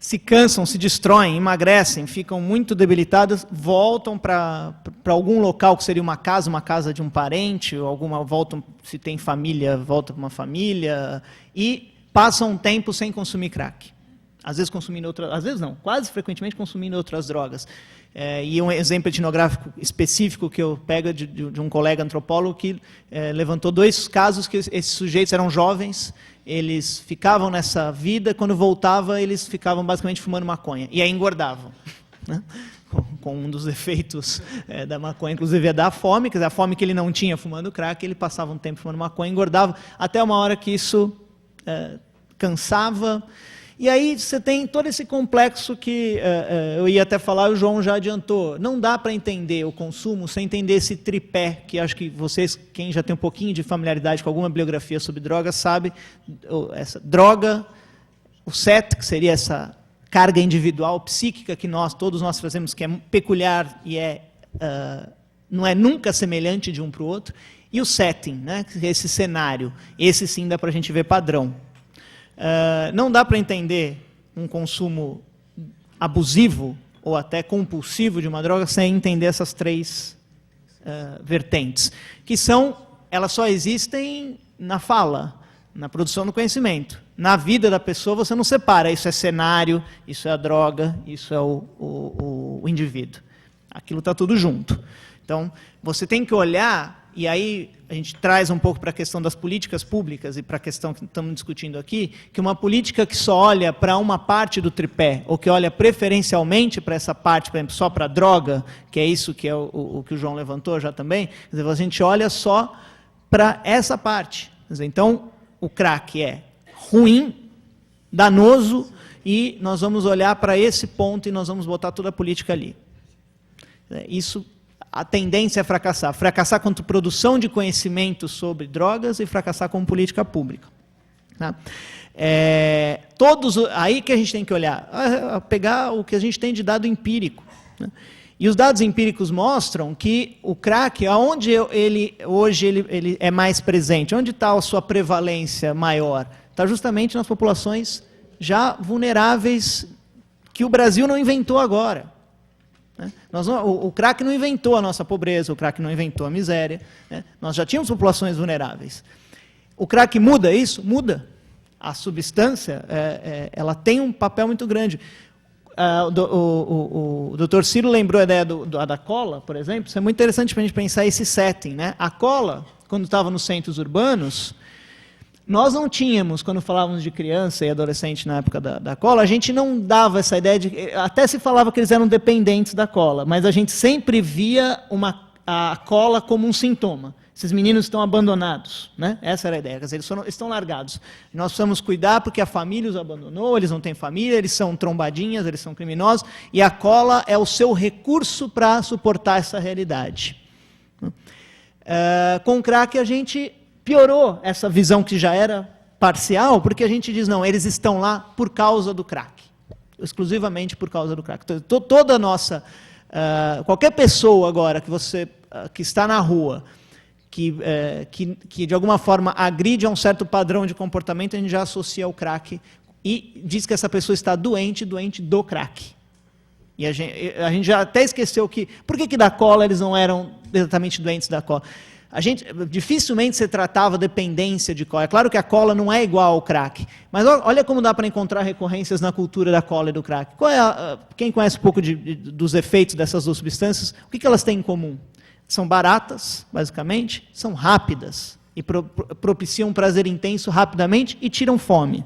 se cansam, se destroem, emagrecem, ficam muito debilitadas, voltam para algum local que seria uma casa de um parente, ou voltam, se tem família, volta para uma família, e passam um tempo sem consumir crack. Às vezes consumindo outras, às vezes não, quase frequentemente consumindo outras drogas. E um exemplo etnográfico específico que eu pego de um colega antropólogo que levantou 2 casos que esses sujeitos eram jovens, eles ficavam nessa vida, quando voltava eles ficavam basicamente fumando maconha, e aí engordavam, né? Com um dos efeitos da maconha, inclusive é da fome, quer dizer, a fome que ele não tinha fumando crack, ele passava um tempo fumando maconha, engordava, até uma hora que isso cansava. E aí você tem todo esse complexo que eu ia até falar, o João já adiantou. Não dá para entender o consumo sem entender esse tripé, que acho que vocês, quem já tem um pouquinho de familiaridade com alguma bibliografia sobre drogas, sabe, essa droga, o set, que seria essa carga individual, psíquica, que todos nós trazemos, que é peculiar e não é nunca semelhante de um para o outro, e o setting, né, esse cenário, esse sim dá para a gente ver padrão. Não dá para entender um consumo abusivo ou até compulsivo de uma droga sem entender essas 3 vertentes, que elas só existem na fala, na produção do conhecimento. Na vida da pessoa você não separa, isso é cenário, isso é a droga, isso é o indivíduo. Aquilo está tudo junto. Então, você tem que olhar, e aí a gente traz um pouco para a questão das políticas públicas e para a questão que estamos discutindo aqui, que uma política que só olha para uma parte do tripé, ou que olha preferencialmente para essa parte, por exemplo, só para a droga, que é isso que é o que o João levantou já também, quer dizer, a gente olha só para essa parte. Quer dizer, então, o crack é ruim, danoso, e nós vamos olhar para esse ponto e nós vamos botar toda a política ali. Isso, a tendência é fracassar. Fracassar quanto produção de conhecimento sobre drogas e fracassar como política pública. Tá? Aí que a gente tem que olhar, pegar o que a gente tem de dado empírico. Né? E os dados empíricos mostram que o crack, aonde hoje ele é mais presente, onde está a sua prevalência maior? Está justamente nas populações já vulneráveis, que o Brasil não inventou agora. Né? O crack não inventou a nossa pobreza, o crack não inventou a miséria. Né? Nós já tínhamos populações vulneráveis. O crack muda isso? Muda. A substância ela tem um papel muito grande. O Dr. Ciro lembrou a ideia da cola, por exemplo. Isso é muito interessante para a gente pensar esse setting. Né? A cola, quando estava nos centros urbanos, nós não tínhamos, quando falávamos de criança e adolescente na época da cola, a gente não dava essa ideia de... Até se falava que eles eram dependentes da cola, mas a gente sempre via a cola como um sintoma. Esses meninos estão abandonados, né? Essa era a ideia, quer dizer, eles estão largados. Nós precisamos cuidar porque a família os abandonou, eles não têm família, eles são trombadinhas, eles são criminosos, e a cola é o seu recurso para suportar essa realidade. Com o crack a gente piorou essa visão que já era parcial, porque a gente diz, não, eles estão lá por causa do crack, exclusivamente por causa do crack. Toda a nossa... qualquer pessoa agora que está na rua, que de alguma forma agride a um certo padrão de comportamento, a gente já associa ao crack e diz que essa pessoa está doente do crack. E a gente já até esqueceu que... Por que da cola eles não eram exatamente doentes da cola? Dificilmente se tratava dependência de cola. É claro que a cola não é igual ao crack, mas olha como dá para encontrar recorrências na cultura da cola e do crack. Quem conhece um pouco dos efeitos dessas duas substâncias, o que elas têm em comum? São baratas, basicamente, são rápidas e propiciam um prazer intenso rapidamente e tiram fome.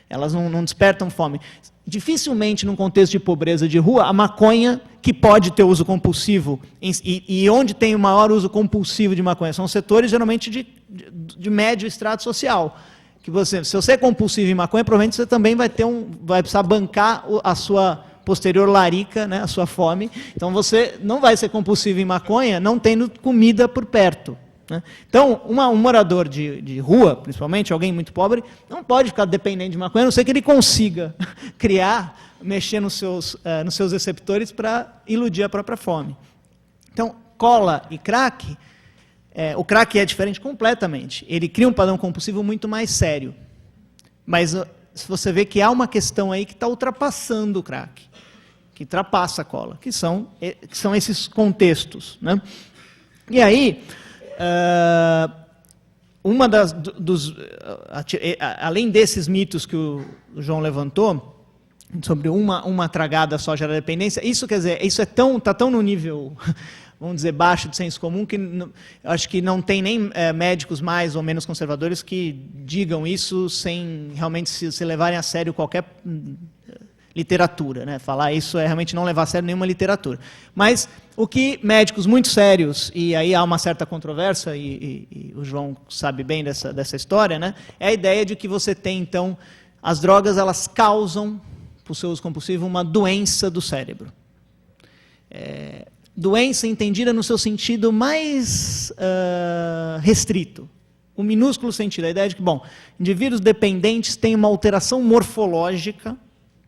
Elas não despertam fome. Dificilmente, num contexto de pobreza de rua, a maconha, que pode ter uso compulsivo, e onde tem o maior uso compulsivo de maconha, são setores geralmente de médio extrato social. Que se você é compulsivo em maconha, provavelmente você também vai precisar bancar a sua posterior larica, né, a sua fome. Então você não vai ser compulsivo em maconha não tendo comida por perto. Né? Então, um morador de rua, principalmente, alguém muito pobre, não pode ficar dependente de maconha, a não ser que ele consiga mexer nos seus receptores para iludir a própria fome. Então, cola e crack O crack é diferente completamente. Ele cria um padrão compulsivo muito mais sério. Mas se você vê que há uma questão aí que está ultrapassando o crack, que ultrapassa a cola, que são esses contextos, né? E aí, além desses mitos que o João levantou, sobre uma tragada só gera dependência, isso quer dizer, isso está tão no nível, vamos dizer, baixo de senso comum, que acho que não tem nem médicos mais ou menos conservadores que digam isso sem realmente se levarem a sério qualquer literatura, né? Falar isso é realmente não levar a sério nenhuma literatura. Mas o que médicos muito sérios, e aí há uma certa controvérsia, e o João sabe bem dessa história, né? É a ideia de que você tem, então, as drogas, elas causam, por seu uso compulsivo, uma doença do cérebro. Doença entendida no seu sentido mais restrito. O minúsculo sentido, a ideia de que, bom, indivíduos dependentes têm uma alteração morfológica,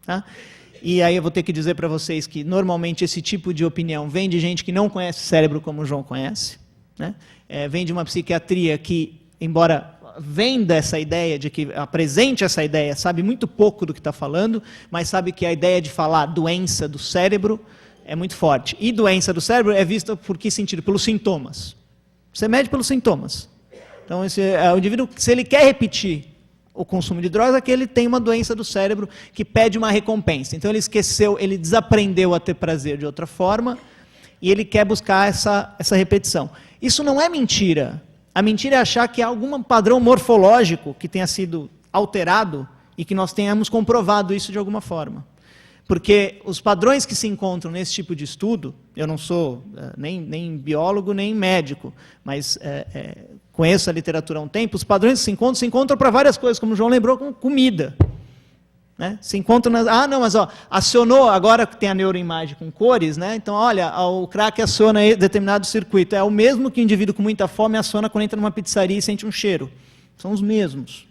tá? E aí eu vou ter que dizer para vocês que, normalmente, esse tipo de opinião vem de gente que não conhece o cérebro como o João conhece, né? Vem de uma psiquiatria que, embora vem dessa ideia de que apresente essa ideia, sabe muito pouco do que está falando, mas sabe que a ideia de falar doença do cérebro é muito forte. E doença do cérebro é vista por que sentido? Pelos sintomas. Você mede pelos sintomas. Então, o indivíduo, se ele quer repetir o consumo de drogas, é que ele tem uma doença do cérebro que pede uma recompensa. Então, ele esqueceu, ele desaprendeu a ter prazer de outra forma e ele quer buscar essa repetição. Isso não é mentira. A mentira é achar que há algum padrão morfológico que tenha sido alterado e que nós tenhamos comprovado isso de alguma forma. Porque os padrões que se encontram nesse tipo de estudo, eu não sou nem biólogo, nem médico, mas conheço a literatura há um tempo, os padrões que se encontram para várias coisas, como o João lembrou, com comida. Né? Se encontram mas acionou, agora que tem a neuroimagem com cores, né? Então, olha, o crack aciona determinado circuito. É o mesmo que o indivíduo com muita fome aciona quando entra numa pizzaria e sente um cheiro. São os mesmos.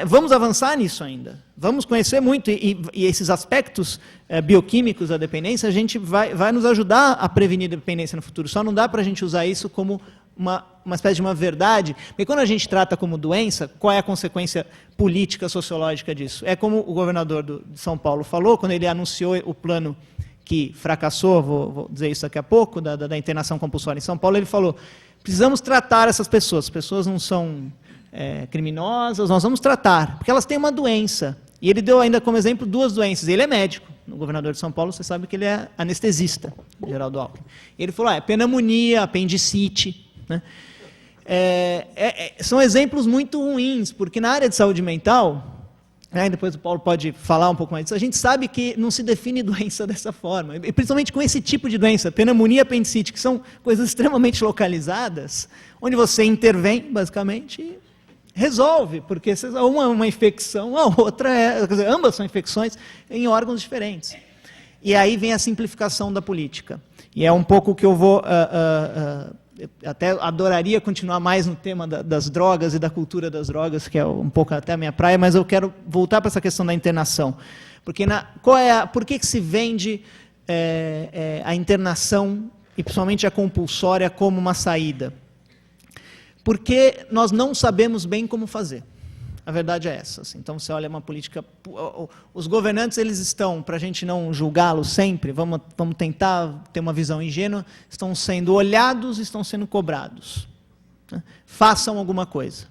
Vamos avançar nisso ainda. Vamos conhecer muito, e esses aspectos bioquímicos da dependência, a gente vai nos ajudar a prevenir a dependência no futuro. Só não dá para a gente usar isso como uma espécie de uma verdade, porque quando a gente trata como doença, qual é a consequência política, sociológica disso? É como o governador de São Paulo falou, quando ele anunciou o plano que fracassou, vou dizer isso daqui a pouco, da internação compulsória em São Paulo, ele falou, precisamos tratar essas pessoas, as pessoas não são criminosas, nós vamos tratar, porque elas têm uma doença. E ele deu ainda como exemplo 2 doenças. Ele é médico. O governador de São Paulo, você sabe que ele é anestesista, Geraldo Alckmin. Ele falou, pneumonia, apendicite. Né? São exemplos muito ruins, porque na área de saúde mental, depois o Paulo pode falar um pouco mais disso, a gente sabe que não se define doença dessa forma, e principalmente com esse tipo de doença, pneumonia e apendicite, que são coisas extremamente localizadas, onde você intervém, basicamente, e resolve, porque uma é uma infecção, a outra quer dizer, ambas são infecções em órgãos diferentes. E aí vem a simplificação da política. E é um pouco que eu vou... até adoraria continuar mais no tema das drogas e da cultura das drogas, que é um pouco até a minha praia, mas eu quero voltar para essa questão da internação. Porque por que se vende a internação, e principalmente a compulsória, como uma saída? Porque nós não sabemos bem como fazer. A verdade é essa. Assim. Então, você olha uma política... Os governantes, eles estão, para a gente não julgá-los sempre, vamos tentar ter uma visão ingênua, estão sendo olhados, estão sendo cobrados. Né? Façam alguma coisa.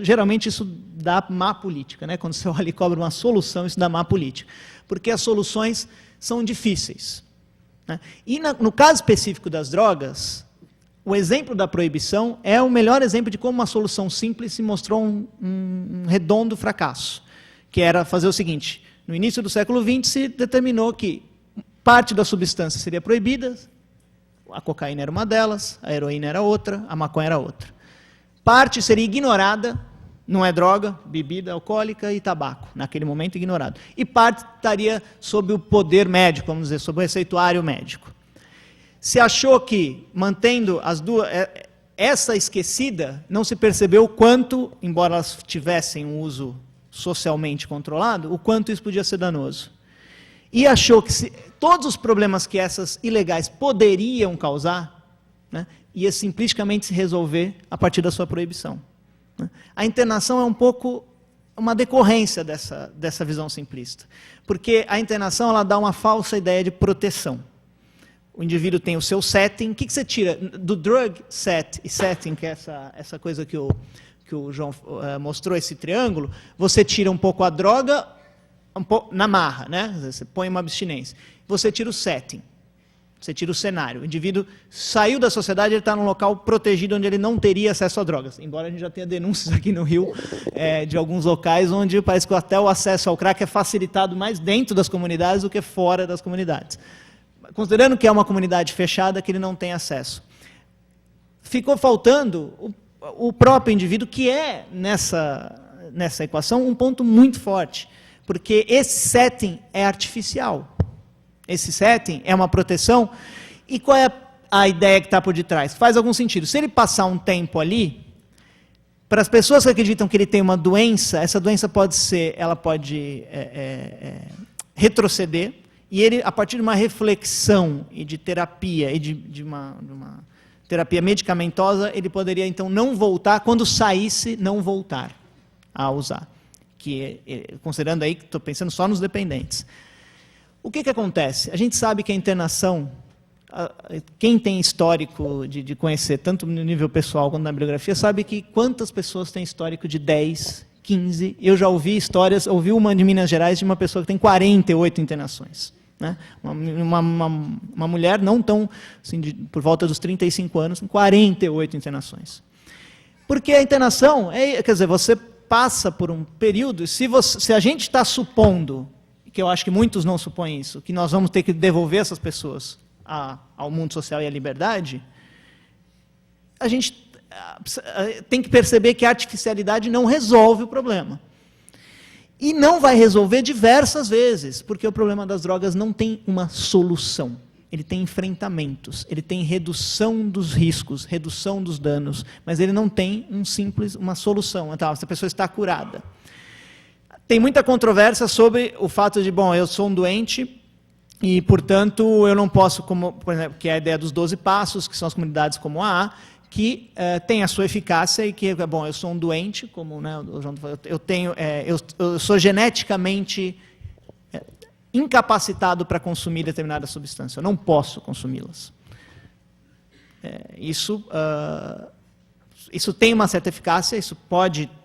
Geralmente, isso dá má política. Né? Quando você olha e cobra uma solução, isso dá má política. Porque as soluções são difíceis. Né? E no caso específico das drogas... O exemplo da proibição é o melhor exemplo de como uma solução simples se mostrou um redondo fracasso, que era fazer o seguinte, no início do século XX se determinou que parte da substância seria proibida, a cocaína era uma delas, a heroína era outra, a maconha era outra. Parte seria ignorada, não é droga, bebida alcoólica e tabaco, naquele momento ignorado. E parte estaria sob o poder médico, vamos dizer, sob o receituário médico. Se achou que, mantendo as duas, essa esquecida, não se percebeu o quanto, embora elas tivessem um uso socialmente controlado, o quanto isso podia ser danoso. E achou que todos os problemas que essas ilegais poderiam causar, né, ia simplisticamente se resolver a partir da sua proibição. Né. A internação é um pouco uma decorrência dessa visão simplista, porque a internação ela dá uma falsa ideia de proteção. O indivíduo tem o seu setting. O que você tira do drug set e setting, que é essa coisa que o João mostrou, esse triângulo? Você tira um pouco a droga na marra, né? Você põe uma abstinência. Você tira o setting, você tira o cenário. O indivíduo saiu da sociedade, ele está num local protegido onde ele não teria acesso a drogas. Embora a gente já tenha denúncias aqui no Rio de alguns locais onde parece que até o acesso ao crack é facilitado mais dentro das comunidades do que fora das comunidades. Considerando que é uma comunidade fechada, que ele não tem acesso. Ficou faltando o próprio indivíduo, que é, nessa equação, um ponto muito forte, porque esse setting é artificial. Esse setting é uma proteção. E qual é a ideia que está por detrás? Faz algum sentido. Se ele passar um tempo ali, para as pessoas que acreditam que ele tem uma doença, essa doença pode retroceder, e ele, a partir de uma reflexão e de terapia, e de uma terapia medicamentosa, ele poderia, então, não voltar, quando saísse, não voltar a usar. Considerando aí, que estou pensando só nos dependentes. O que acontece? A gente sabe que a internação, quem tem histórico de conhecer, tanto no nível pessoal quanto na bibliografia, sabe que quantas pessoas têm histórico de 10, 15... Eu já ouvi histórias, ouvi uma de Minas Gerais de uma pessoa que tem 48 internações. Né? Uma mulher não tão, assim, por volta dos 35 anos, com 48 internações. Porque a internação, quer dizer, você passa por um período, se a gente está supondo, que eu acho que muitos não supõem isso, que nós vamos ter que devolver essas pessoas ao mundo social e à liberdade, a gente tem que perceber que a artificialidade não resolve o problema. E não vai resolver diversas vezes, porque o problema das drogas não tem uma solução. Ele tem enfrentamentos, ele tem redução dos riscos, redução dos danos, mas ele não tem uma solução. Então, essa pessoa está curada. Tem muita controvérsia sobre o fato de, bom, eu sou um doente e, portanto, eu não posso, por exemplo, que é a ideia dos 12 passos, que são as comunidades como a AA, que tem a sua eficácia e que, bom, eu sou um doente, como, né, o João falou, eu sou geneticamente incapacitado para consumir determinada substância, eu não posso consumi-las. Isso tem uma certa eficácia,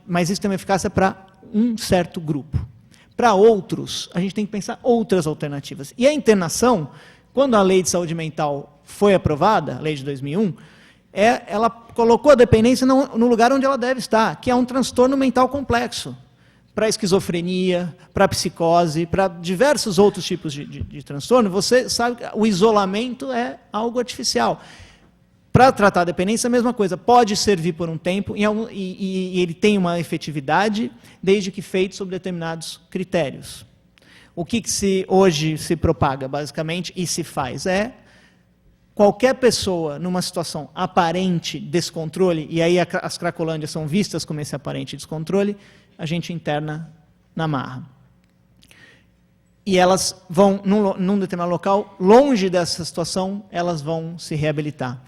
mas isso tem uma eficácia para um certo grupo. Para outros, a gente tem que pensar outras alternativas. E a internação, quando a Lei de Saúde Mental foi aprovada, a Lei de 2001, ela colocou a dependência no lugar onde ela deve estar, que é um transtorno mental complexo. Para esquizofrenia, para psicose, para diversos outros tipos de transtorno, você sabe que o isolamento é algo artificial. Para tratar a dependência, a mesma coisa. Pode servir por um tempo e ele tem uma efetividade, desde que feito sob determinados critérios. O que hoje se propaga, basicamente, e se faz qualquer pessoa numa situação aparente descontrole, e aí as cracolândias são vistas como esse aparente descontrole, a gente interna na marra. E elas vão, num determinado local, longe dessa situação, elas vão se reabilitar.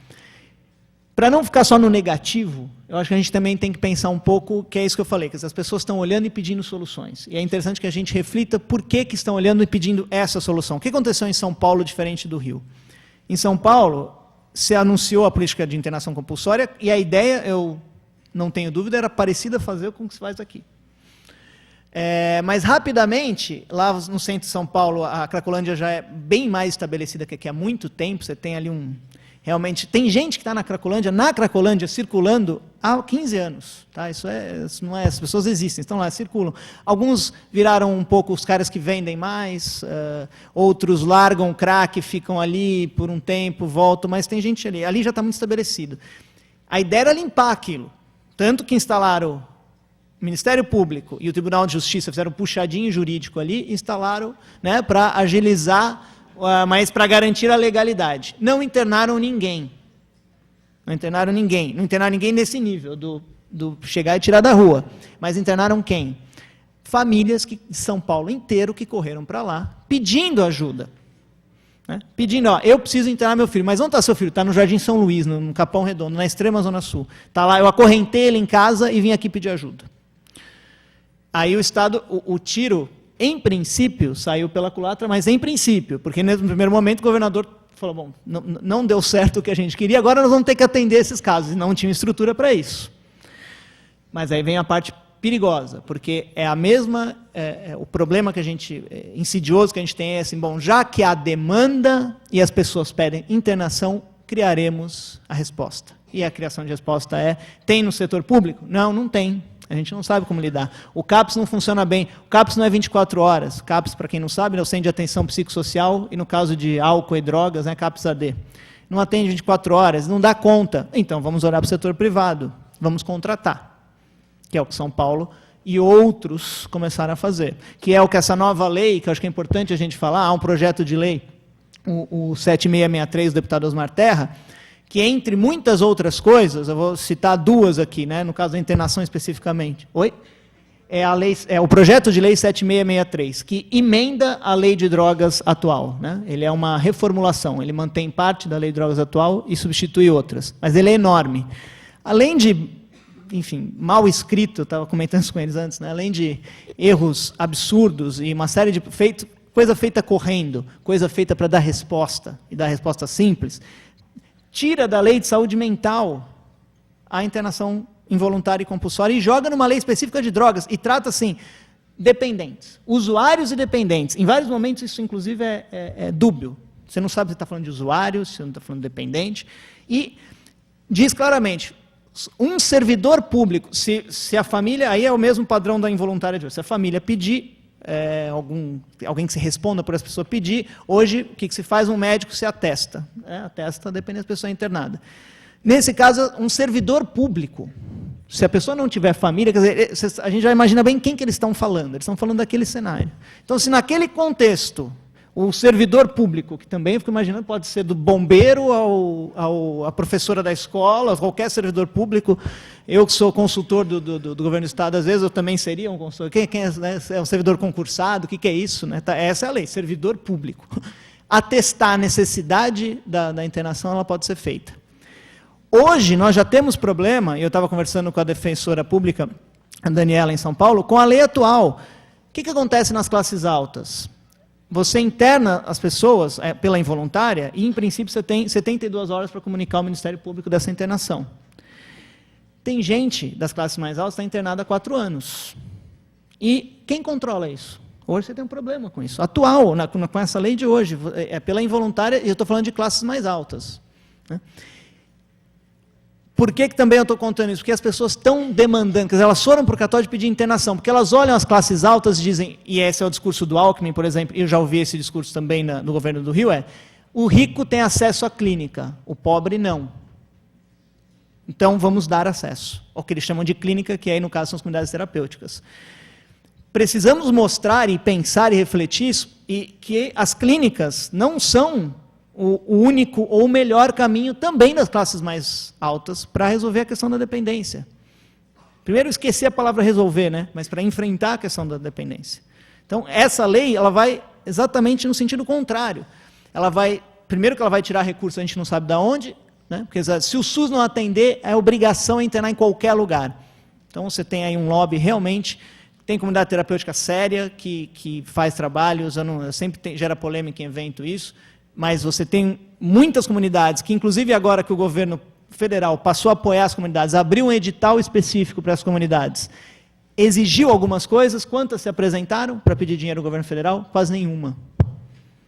Para não ficar só no negativo, eu acho que a gente também tem que pensar um pouco, que é isso que eu falei, que as pessoas estão olhando e pedindo soluções. E é interessante que a gente reflita por que estão olhando e pedindo essa solução. O que aconteceu em São Paulo diferente do Rio? Em São Paulo, se anunciou a política de internação compulsória, e a ideia, eu não tenho dúvida, era parecida a fazer com o que se faz aqui. Mas rapidamente, lá no centro de São Paulo, a Cracolândia já é bem mais estabelecida que aqui há muito tempo. Você tem ali realmente, tem gente que está na Cracolândia circulando há 15 anos. Tá? Isso não é, as pessoas existem, estão lá, circulam. Alguns viraram um pouco os caras que vendem mais, outros largam o crack, ficam ali por um tempo, voltam, mas tem gente ali. Ali já está muito estabelecido. A ideia era limpar aquilo. Tanto que instalaram o Ministério Público e o Tribunal de Justiça, fizeram um puxadinho jurídico ali, instalaram, né, para agilizar, mas para garantir a legalidade. Não internaram ninguém. Não internaram ninguém. Não internaram ninguém nesse nível, do chegar e tirar da rua. Mas internaram quem? Famílias de São Paulo inteiro que correram para lá, pedindo ajuda. né? Pedindo, ó, eu preciso internar meu filho. Mas onde está seu filho? Está no Jardim São Luís, no Capão Redondo, na extrema Zona Sul. Está lá, eu acorrentei ele em casa e vim aqui pedir ajuda. Aí o Estado, o tiro, em princípio, saiu pela culatra, mas em princípio, porque no primeiro momento o governador falou, bom, não deu certo o que a gente queria, agora nós vamos ter que atender esses casos, e não tinha estrutura para isso. Mas aí vem a parte perigosa, porque é a mesma, o problema que a gente, insidioso que a gente tem é assim, bom, já que há demanda e as pessoas pedem internação, criaremos a resposta. E a criação de resposta tem no setor público? Não, não tem. A gente não sabe como lidar. O CAPS não funciona bem. O CAPS não é 24 horas. CAPS, para quem não sabe, é o Centro de Atenção Psicossocial, e no caso de álcool e drogas, CAPS-AD. Não atende 24 horas, não dá conta. Então, vamos olhar para o setor privado. Vamos contratar, que é o que São Paulo e outros começaram a fazer. Que é o que essa nova lei, que eu acho que é importante a gente falar, há um projeto de lei, o 7663, do deputado Osmar Terra, que, entre muitas outras coisas, eu vou citar duas aqui, né, no caso da internação especificamente. Oi? É o projeto de lei 7663, que emenda a lei de drogas atual, né? Ele é uma reformulação, ele mantém parte da lei de drogas atual e substitui outras. Mas ele é enorme. Além de, enfim, mal escrito, eu estava comentando isso com eles antes, né? Além de erros absurdos e uma série de coisa feita correndo, coisa feita para dar resposta, e dar resposta simples, tira da lei de saúde mental a internação involuntária e compulsória e joga numa lei específica de drogas e trata, assim, dependentes, usuários e dependentes. Em vários momentos isso, inclusive, é dúbio. Você não sabe se está falando de usuário, se não está falando de dependente. E diz claramente, um servidor público, se a família, aí é o mesmo padrão da involuntária de hoje, se a família pedir, alguém que se responda por essa pessoa pedir, hoje o que se faz? Um médico se atesta, atesta dependendo da pessoa internada. Nesse caso, um servidor público, se a pessoa não tiver família, quer dizer, a gente já imagina bem quem que eles estão falando, eles estão falando daquele cenário. Então, se naquele contexto, o servidor público, que também, eu fico imaginando, pode ser do bombeiro à professora da escola, qualquer servidor público. Eu que sou consultor do governo do Estado, às vezes eu também seria um consultor. Quem é um servidor concursado? O que é isso? Né? Essa é a lei, servidor público. Atestar a necessidade da internação, ela pode ser feita. Hoje, nós já temos problema, e eu estava conversando com a defensora pública, a Daniela, em São Paulo, com a lei atual. O que acontece nas classes altas? Você interna as pessoas pela involuntária e, em princípio, você tem 72 horas para comunicar ao Ministério Público dessa internação. Tem gente das classes mais altas que está internada há 4 anos. E quem controla isso? Hoje você tem um problema com isso. Atual, com essa lei de hoje, é pela involuntária, e eu estou falando de classes mais altas. Né? Por que também eu estou contando isso? Porque as pessoas estão demandando, quer dizer, elas foram para o cartório pedir internação, porque elas olham as classes altas e dizem, e esse é o discurso do Alckmin, por exemplo, e eu já ouvi esse discurso também no governo do Rio, o rico tem acesso à clínica, o pobre não. Então, vamos dar acesso ao que eles chamam de clínica, que aí, no caso, são as comunidades terapêuticas. Precisamos mostrar e pensar e refletir isso, e que as clínicas não são o único ou o melhor caminho também das classes mais altas para resolver a questão da dependência. Primeiro, esquecer a palavra resolver, né? Mas para enfrentar a questão da dependência. Então, essa lei ela vai exatamente no sentido contrário. Primeiro que ela vai tirar recursos, a gente não sabe de onde, né? Porque se o SUS não atender, é obrigação internar em qualquer lugar. Então, você tem aí um lobby realmente, tem comunidade terapêutica séria que faz trabalhos, eu sempre gera polêmica em evento isso, mas você tem muitas comunidades que, inclusive agora que o governo federal passou a apoiar as comunidades, abriu um edital específico para as comunidades, exigiu algumas coisas, quantas se apresentaram para pedir dinheiro ao governo federal? Quase nenhuma.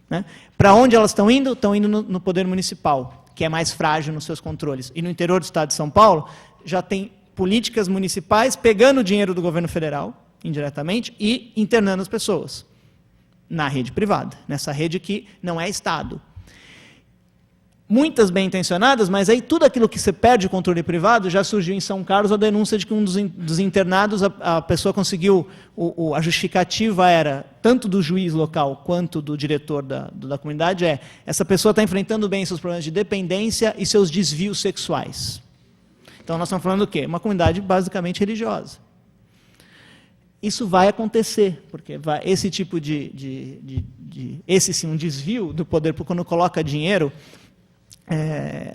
Né? Para onde elas estão indo? Estão indo no poder municipal, que é mais frágil nos seus controles. E no interior do estado de São Paulo, já tem políticas municipais pegando o dinheiro do governo federal, indiretamente, e internando as pessoas na rede privada, nessa rede que não é Estado. Muitas bem intencionadas, mas aí tudo aquilo que você perde o controle privado, já surgiu em São Carlos a denúncia de que um dos internados, a pessoa conseguiu, a justificativa era, tanto do juiz local quanto do diretor da comunidade, essa pessoa está enfrentando bem seus problemas de dependência e seus desvios sexuais. Então nós estamos falando do quê? Uma comunidade basicamente religiosa. isso vai acontecer, porque esse tipo esse sim, um desvio do poder, porque quando coloca dinheiro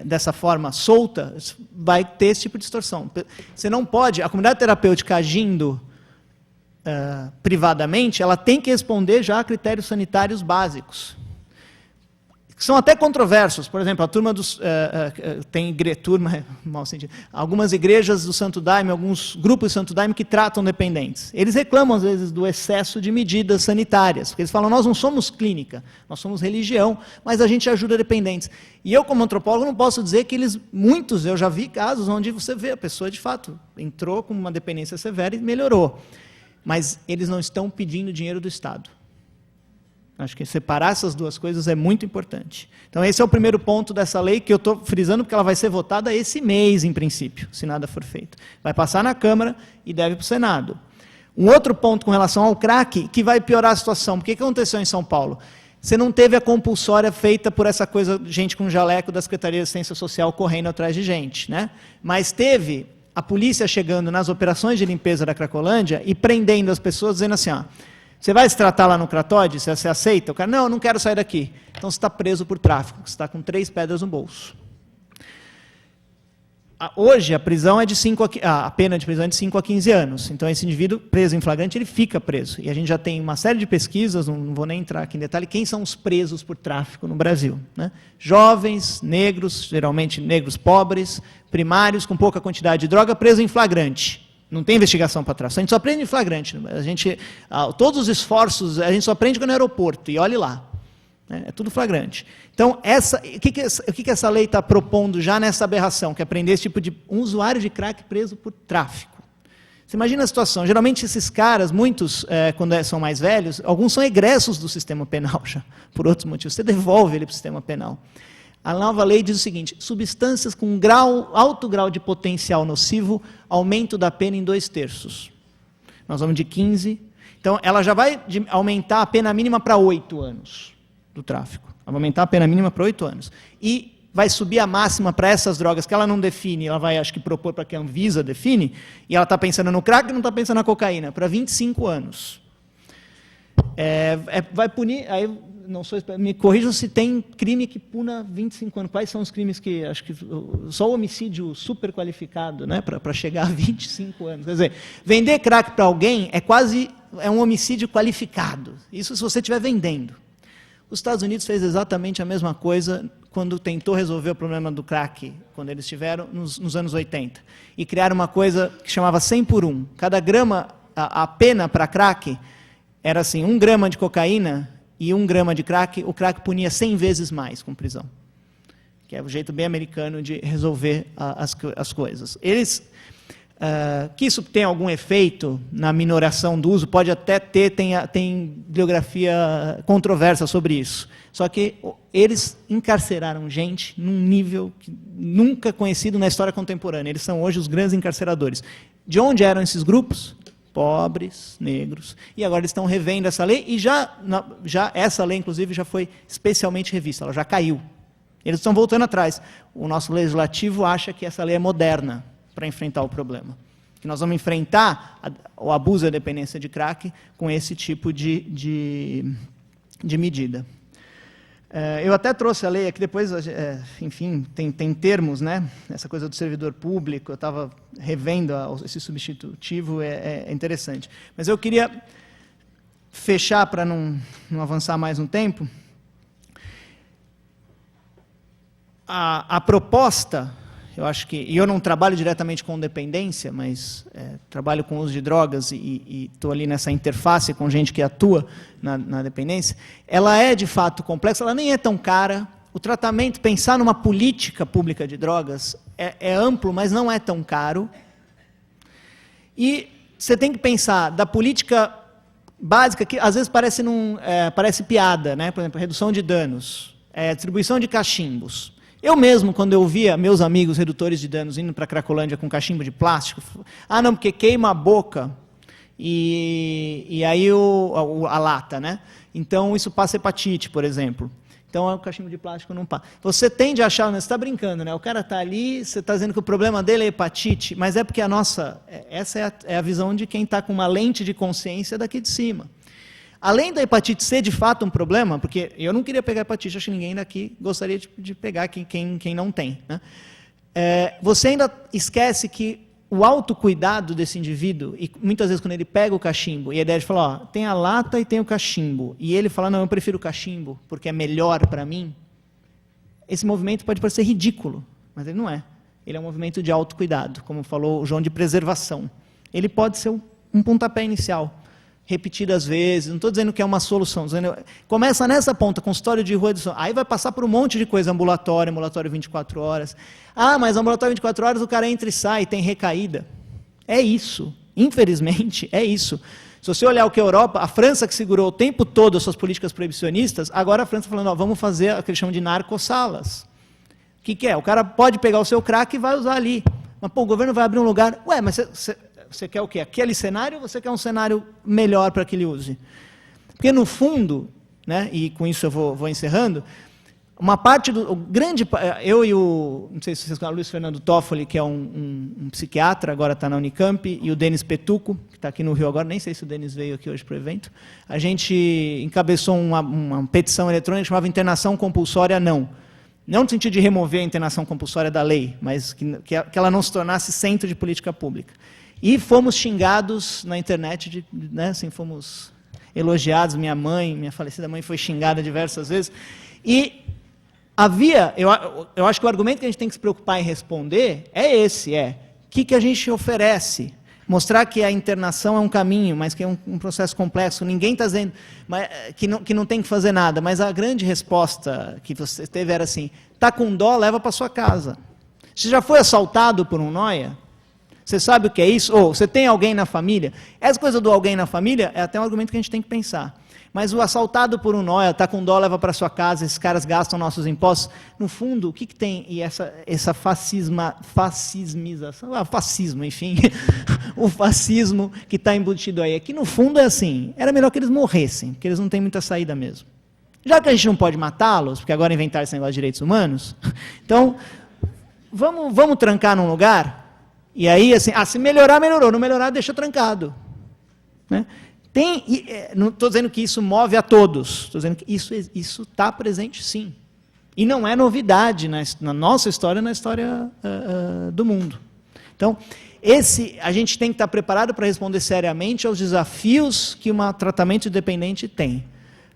dessa forma solta, vai ter esse tipo de distorção. Você não pode, a comunidade terapêutica agindo privadamente, ela tem que responder já a critérios sanitários básicos, que são até controversos. Por exemplo, a turma dos... mau sentido, algumas igrejas do Santo Daime, alguns grupos do Santo Daime que tratam dependentes. Eles reclamam, às vezes, do excesso de medidas sanitárias, porque eles falam, nós não somos clínica, nós somos religião, mas a gente ajuda dependentes. E eu, como antropólogo, não posso dizer que muitos, eu já vi casos onde você vê a pessoa, de fato, entrou com uma dependência severa e melhorou. Mas eles não estão pedindo dinheiro do Estado. Acho que separar essas duas coisas é muito importante. Então, esse é o primeiro ponto dessa lei, que eu estou frisando, porque ela vai ser votada esse mês, em princípio, se nada for feito. Vai passar na Câmara e deve para o Senado. Um outro ponto com relação ao crack, que vai piorar a situação. Porque o que aconteceu em São Paulo? Você não teve a compulsória feita por essa coisa, gente com jaleco da Secretaria de Assistência Social correndo atrás de gente, né? Mas teve a polícia chegando nas operações de limpeza da Cracolândia e prendendo as pessoas, dizendo assim, ó, você vai se tratar lá no Cratóide? Você aceita? O cara, não, eu não quero sair daqui. Então você está preso por tráfico, você está com 3 pedras no bolso. Hoje a prisão é a pena de prisão é de 5 a 15 anos. Então esse indivíduo preso em flagrante, ele fica preso. E a gente já tem uma série de pesquisas, não vou nem entrar aqui em detalhe, quem são os presos por tráfico no Brasil, né? Jovens, negros, geralmente negros pobres, primários com pouca quantidade de droga, preso em flagrante. Não tem investigação para trás. A gente só aprende em flagrante. Todos os esforços, a gente só aprende no aeroporto, e olhe lá. É tudo flagrante. Então, o que essa lei está propondo já nessa aberração, que é prender esse tipo de um usuário de crack preso por tráfico? Você imagina a situação. Geralmente esses caras, muitos, quando são mais velhos, alguns são egressos do sistema penal já, por outros motivos. Você devolve ele para o sistema penal. A nova lei diz o seguinte, substâncias com alto grau de potencial nocivo, aumento da pena em 2/3. Nós vamos de 15. Então, ela já vai aumentar a pena mínima para 8 anos do tráfico. Ela vai aumentar a pena mínima para 8 anos. E vai subir a máxima para essas drogas que ela não define, ela vai, acho que, propor para que a Anvisa define, e ela está pensando no crack e não está pensando na cocaína, para 25 anos. Vai punir... Aí, não sou, me corrijam se tem crime que puna 25 anos. Quais são os crimes que... Acho que só o homicídio super qualificado, né, para chegar a 25 anos. Quer dizer, vender crack para alguém é um homicídio qualificado. Isso se você estiver vendendo. Os Estados Unidos fez exatamente a mesma coisa quando tentou resolver o problema do crack, quando eles estiveram nos anos 80. E criaram uma coisa que chamava 100 por 1. Cada grama, a pena para crack era assim, 1 grama de cocaína e 1 grama de crack, o crack punia 100 vezes mais com prisão. Que é o jeito bem americano de resolver as coisas. Que isso tem algum efeito na minoração do uso, pode até ter, tem bibliografia controversa sobre isso. Só que eles encarceraram gente num nível nunca conhecido na história contemporânea. Eles são hoje os grandes encarceradores. De onde eram esses grupos? Pobres, negros, e agora eles estão revendo essa lei, e já essa lei, inclusive, já foi especialmente revista, ela já caiu. Eles estão voltando atrás. O nosso legislativo acha que essa lei é moderna para enfrentar o problema. Que nós vamos enfrentar o abuso e a dependência de crack com esse tipo de medida. Eu até trouxe a lei aqui, depois, enfim, tem termos, né? Essa coisa do servidor público, eu estava revendo esse substitutivo, é interessante. Mas eu queria fechar, para não avançar mais no tempo, a proposta, eu acho que, e eu não trabalho diretamente com dependência, mas trabalho com uso de drogas e estou ali nessa interface com gente que atua na dependência, ela é de fato complexa, ela nem é tão cara. O tratamento, pensar numa política pública de drogas é amplo, mas não é tão caro. E você tem que pensar da política básica, que às vezes parece piada, né? Por exemplo, redução de danos, distribuição de cachimbos. Eu mesmo, quando eu via meus amigos redutores de danos indo para a Cracolândia com cachimbo de plástico, não, porque queima a boca e aí a lata, né? Então isso passa hepatite, por exemplo. Então, o cachimbo de plástico não passa. Você tende a achar, você está brincando, né? O cara está ali, você está dizendo que o problema dele é hepatite, mas é porque essa é a visão de quem está com uma lente de consciência daqui de cima. Além da hepatite ser de fato um problema, porque eu não queria pegar hepatite, acho que ninguém daqui gostaria de pegar quem não tem, né? Você ainda esquece que o autocuidado desse indivíduo, e muitas vezes quando ele pega o cachimbo, e a ideia de falar, tem a lata e tem o cachimbo, e ele fala, não, eu prefiro o cachimbo, porque é melhor para mim, esse movimento pode parecer ridículo, mas ele não é. Ele é um movimento de autocuidado, como falou o João, de preservação. Ele pode ser um pontapé inicial, repetidas vezes, não estou dizendo que é uma solução, começa nessa ponta, consultório de rua, aí vai passar por um monte de coisa, ambulatório 24 horas, mas ambulatório 24 horas o cara entra e sai, tem recaída. É isso, infelizmente, é isso. Se você olhar o que a Europa, a França que segurou o tempo todo as suas políticas proibicionistas, agora a França está falando, vamos fazer o que eles chamam de narcossalas. O que é? O cara pode pegar o seu crack e vai usar ali, mas o governo vai abrir um lugar, mas você quer o quê? Aquele cenário ou você quer um cenário melhor para que ele use? Porque, no fundo, né, e com isso eu vou encerrando, uma parte do... eu e não sei se vocês conhecem, o Luiz Fernando Toffoli, que é um psiquiatra, agora está na Unicamp, e o Denis Petuco, que está aqui no Rio agora, nem sei se o Denis veio aqui hoje para o evento, a gente encabeçou uma petição eletrônica que chamava Internação Compulsória Não. Não no sentido de remover a internação compulsória da lei, mas que ela não se tornasse centro de política pública. E fomos xingados na internet, né, assim, fomos elogiados, minha falecida mãe foi xingada diversas vezes, e eu acho que o argumento que a gente tem que se preocupar em responder é esse, o que a gente oferece? Mostrar que a internação é um caminho, mas que é um processo complexo, ninguém está dizendo que não tem que fazer nada, mas a grande resposta que você teve era assim, está com dó, leva para sua casa. Você já foi assaltado por um nóia? Você sabe o que é isso? Ou você tem alguém na família? Essa coisa do alguém na família é até um argumento que a gente tem que pensar. Mas o assaltado por um nóia, está com dó, leva para sua casa, esses caras gastam nossos impostos. No fundo, o que tem? E essa fascismização, fascismo, enfim, o fascismo que está embutido aí, é que no fundo é assim, era melhor que eles morressem, porque eles não têm muita saída mesmo. Já que a gente não pode matá-los, porque agora inventaram esse negócio de direitos humanos, então, vamos trancar num lugar... E aí, assim, se melhorar, melhorou. Não melhorar, deixa trancado. Né? Não estou dizendo que isso move a todos. Estou dizendo que isso está presente, sim. E não é novidade na nossa história, na história do mundo. Então, a gente tem que estar preparado para responder seriamente aos desafios que um tratamento dependente tem.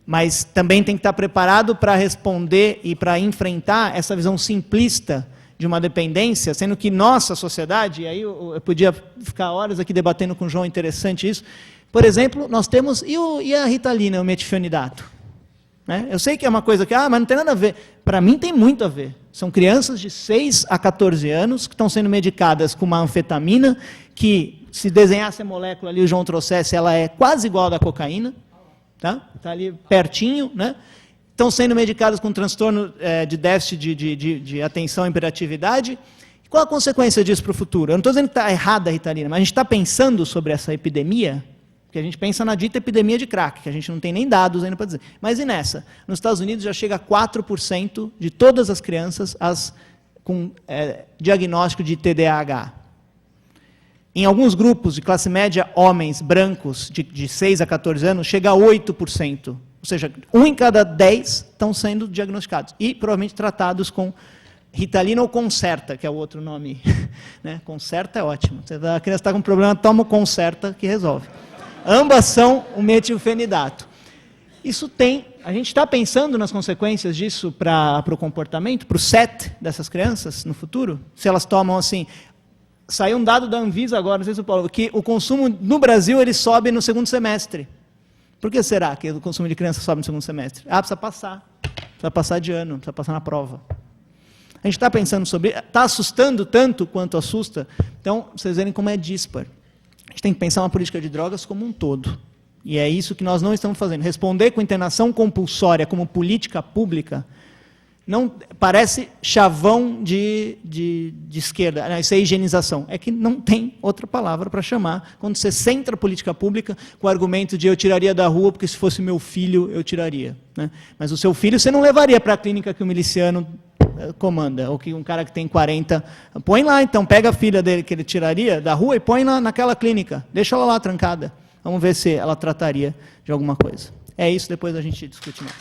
Mas também tem que estar preparado para responder e para enfrentar essa visão simplista de uma dependência, sendo que nossa sociedade, e aí eu podia ficar horas aqui debatendo com o João, interessante isso, por exemplo, nós temos, e a Ritalina, o metilfenidato? Né? Eu sei que é uma coisa que, mas não tem nada a ver. Para mim tem muito a ver. São crianças de 6 a 14 anos que estão sendo medicadas com uma anfetamina, que se desenhasse a molécula ali, o João trouxesse, ela é quase igual à da cocaína, tá ali pertinho, né? Estão sendo medicados com transtorno de déficit de atenção e hiperatividade. Qual a consequência disso para o futuro? Eu não estou dizendo que está errada a Ritalina, mas a gente está pensando sobre essa epidemia, porque a gente pensa na dita epidemia de crack, que a gente não tem nem dados ainda para dizer. Mas e nessa? Nos Estados Unidos já chega a 4% de todas as crianças com diagnóstico de TDAH. Em alguns grupos de classe média, homens brancos de 6 a 14 anos, chega a 8%. Ou seja, 1 em cada 10 estão sendo diagnosticados e provavelmente tratados com Ritalina ou Concerta, que é o outro nome. Né? Concerta é ótimo. A criança está com um problema, toma o Concerta que resolve. Ambas são o metilfenidato. A gente está pensando nas consequências disso para o comportamento, para o set dessas crianças no futuro? Se elas tomam assim... Saiu um dado da Anvisa agora, não sei se o Paulo, que o consumo no Brasil ele sobe no segundo semestre. Por que será que o consumo de criança sobe no segundo semestre? Precisa passar de ano, precisa passar na prova. A gente está pensando sobre... Está assustando tanto quanto assusta? Então, vocês verem como é dispar. A gente tem que pensar uma política de drogas como um todo. E é isso que nós não estamos fazendo. Responder com internação compulsória como política pública Não, parece chavão de esquerda. Não, isso é higienização. É que não tem outra palavra para chamar quando você centra a política pública com o argumento de eu tiraria da rua porque se fosse meu filho eu tiraria. Né? Mas o seu filho você não levaria para a clínica que o miliciano comanda, ou que um cara que tem 40... Põe lá, então, pega a filha dele que ele tiraria da rua e põe naquela clínica. Deixa ela lá trancada. Vamos ver se ela trataria de alguma coisa. É isso, depois a gente discute mais.